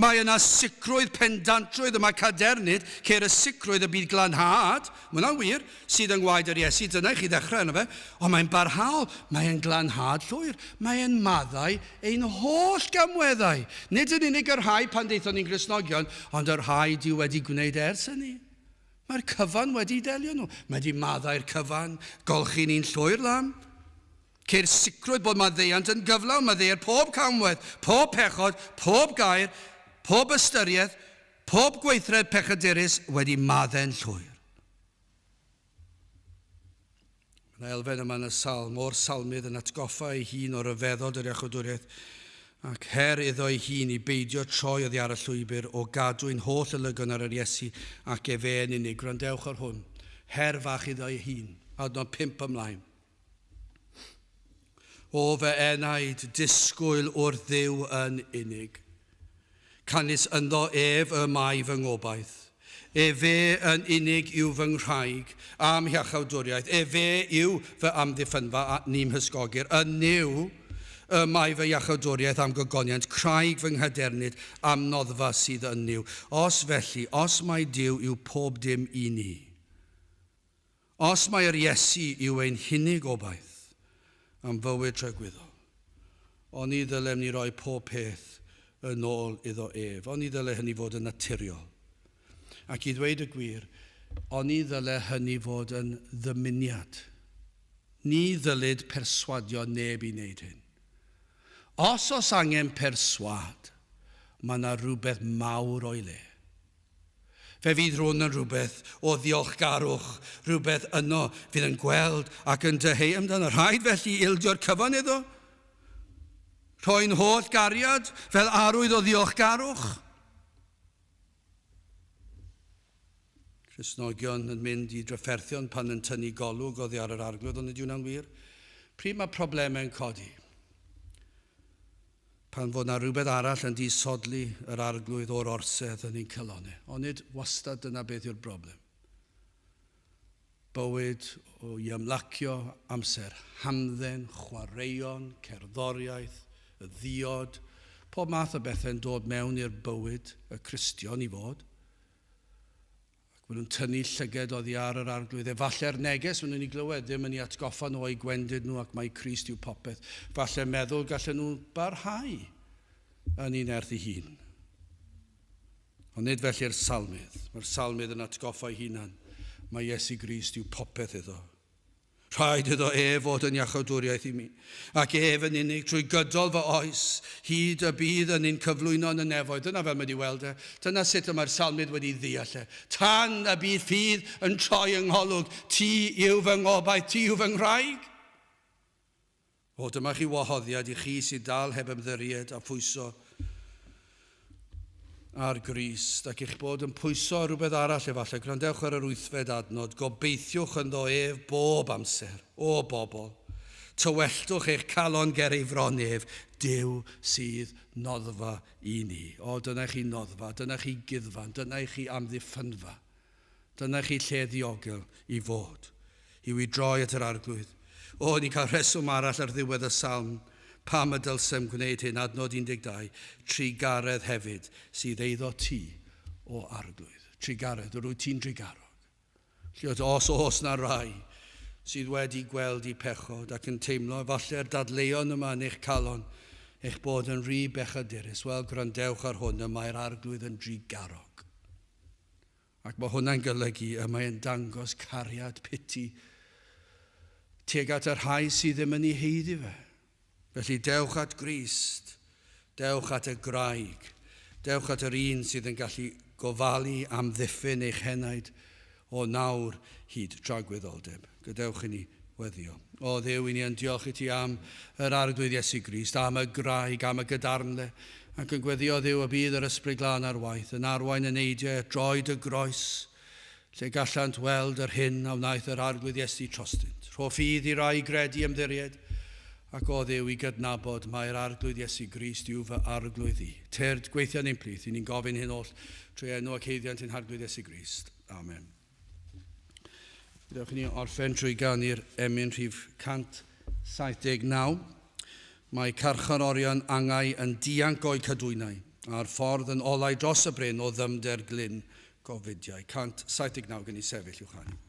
Mae yna sicrwydd pendantrwydd yma cadernid ceir y sicrwydd y bydd glanhad, mae hwnna'n wir, sydd yn gwaed yr Iesu, dyna chi ddechrau yna fe, ond mae'n barhaol, mae'n glanhad llwyr, mae'n maddau ein holl gamweddau. Nid yn unig yr rhai pan deithon ni'n Gristnogion, ond yr rhai di wedi gwneud ers hynny. Mae'r cyfan wedi delio nhw. Mae wedi maddau'r cyfan, golchi ni'n llwyr lam. Ceir sicrwydd bod maddeuant yn gyflawn, maddeu'r pob camwedd, pob pechod, pob gair, pob ystyriaeth, pob gweithred pechadurus wedi maddau'n llwyr. Mae'n elfen yma yn y salm, o'r salmydd yn atgoffa ei hun o'r ryfeddod yr iachawdwriaeth, ac her iddo ei hun I beidio troi oddi ar y llwybr o gadw'n holl olygon ar yr Iesu ac efe yn unig. Gwrandewch ar hwn. Her fach iddo ei hun. Adnod 5 ymlaen. O fy enaid disgwyl o'r Dduw yn unig. Canis ynddo ef y mae fy ngobaith. Efe yn unig yw fy nghraig am iachawdwriaeth. Efe yw fy amddiffynfa a ni'm hysgogir. Yn niw y mae fy iachawdwriaeth am gogoniant. Craig fy nghadernid am noddfa sydd yn niw. Os felly, os mae Duw yw pob dim I ni. Os mae'r Iesu yw ein hunig obaith am fywyd tragwyddol. Ond I ddylem ni roi pob peth yn ôl iddo ef. Ond I ddyle hynny fod yn naturiol. Ac I ddweud y gwir, ond I ddyle hynny fod yn ddymuniad. Ni ddylid perswadio neb I wneud hyn. Os angen perswad, mae yna rhywbeth mawr o'i le. Fe fydd hwn yn rhywbeth o ddiolchgarwch, rhywbeth yno fydd yn gweld ac yn deheu amdano. Rhaid felly ildio'r cyfan iddo. Rhoi'n holl gariad fel arwydd o ddiolchgarwch. Cristnogion yn mynd I drafferthion pan yn tynnu golwg oddi ar yr arglwydd, ond ydy hwnna'n wir? Pryd mae problemau'n codi? pan fod na rhywbeth arall yn disodli yr arglwydd o'r orsedd yn ein cylonau. Ond nid wastad dyna beth yw'r broblem. Bywyd o i ymlacio amser hamdden, chwaraeon, cerddoriaeth, y ddiod, pob math o bethau'n dod mewn i'r bywyd y Cristion i fod. Ac maen nhw'n tynnu llyged oddi ar yr arglwydd. Efalle'r neges maen nhw'n ei glywed ddim yn ei atgoffa nhw o'i gwendid nhw ac mae Crist yw popeth. Falle meddwl gallen nhw barhau yn un erth ei hun. Ond nid felly'r salmydd. Mae'r salmydd yn atgoffa ei hunan. Mae Iesu Grist yw popeth iddo. Rhaid iddo fod yn iachawdwriaeth i mi. Ac yn unig trwy gydol fy oes, hyd y bydd yn un cyflwyno yn y nefoedd. Dyna fel mae wedi weld e. Dyna sut mae'r salmydd wedi ddeall e. Tan y bydd ffydd yn troi yng ngholwg. Ti yw fy ngobaith, ti yw fy ngwraig. O, dyma chi wahoddiad i chi sydd dal heb ymddiried a pwyso ar Grist, ac eich bod yn pwyso rhywbeth arall efallai. Gwrandewch ar yr wythfed adnod, gobeithiwch ynddo bob amser, o bobl. Tywelltwch eich calon ger ei fronef, Duw sydd noddfa i ni. O, dyna chi noddfa, dyna chi guddfan, dyna chi amddiffynfa. Dyna chi lle ddiogel i fod. I droi at yr arglwydd. O, ni'n cael rheswm arall ar ddiwedd y salm. Pam y dylsem gwneud hyn, adnod 12, trigaredd hefyd sydd eiddo ti o arglwydd. Trigaredd, rwyt ti'n trigarog. Lliod os na rai sydd wedi gweld i pechod ac yn teimlo falle'r dadleuon yma yn eich calon, eich bod yn rhy bechadurus. Wel, gwrandewch ar hwn, mae'r arglwydd yn trigarog. Ac mae hwnna'n golygu y mae'n dangos cariad piti tuag at yr rhai sydd ddim yn ei heiddi fe. Felly dewch at Grist, dewch at y graig, dewch at yr un sydd yn gallu gofalu am ddiffyn eich henaid o nawr hyd tragwyddoldeb. Gadewch i ni weddio. O Dduw, i ni yn diolch i ti am yr arglwydd Iesu Grist, am y graig, am y gydarnle, ac yn gweddio Dduw y bydd yr ysbryd glân ar waith, yn arwain yn eidiau, droed y groes, lle gallant weld yr hyn a wnaeth yr arglwydd Iesu trostynt. Rho ffydd i rai gredu ymddiried, ac o Dduw i gydnabod mae'r arglwydd Iesu Grist yw fy arglwydd i. Tyrd gweithio ni'n plith, i ni'n gofyn hyn oll trwy enw ac heiddiant yn arglwydd Iesu Grist. Amen. Byddwch ni orffen trwy ganu'r emyn rhif 179. Mae carcharorion angau yn dianc o'i cadwynau, a'r ffordd yn olau dros y bryn o ddymder glyn cofidiau. 179 gen i sefyll i'w chanu.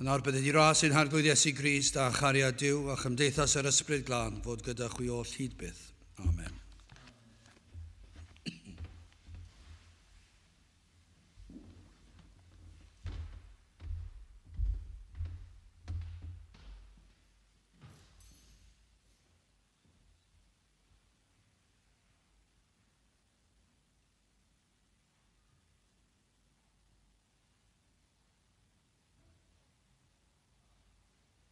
Yn nawr bydd wedi ras ein harglwydd Iesu Grist a chariad Duw a chymdeithas yr ysbryd glân fod gyda chwi oll hyd byth. Amen.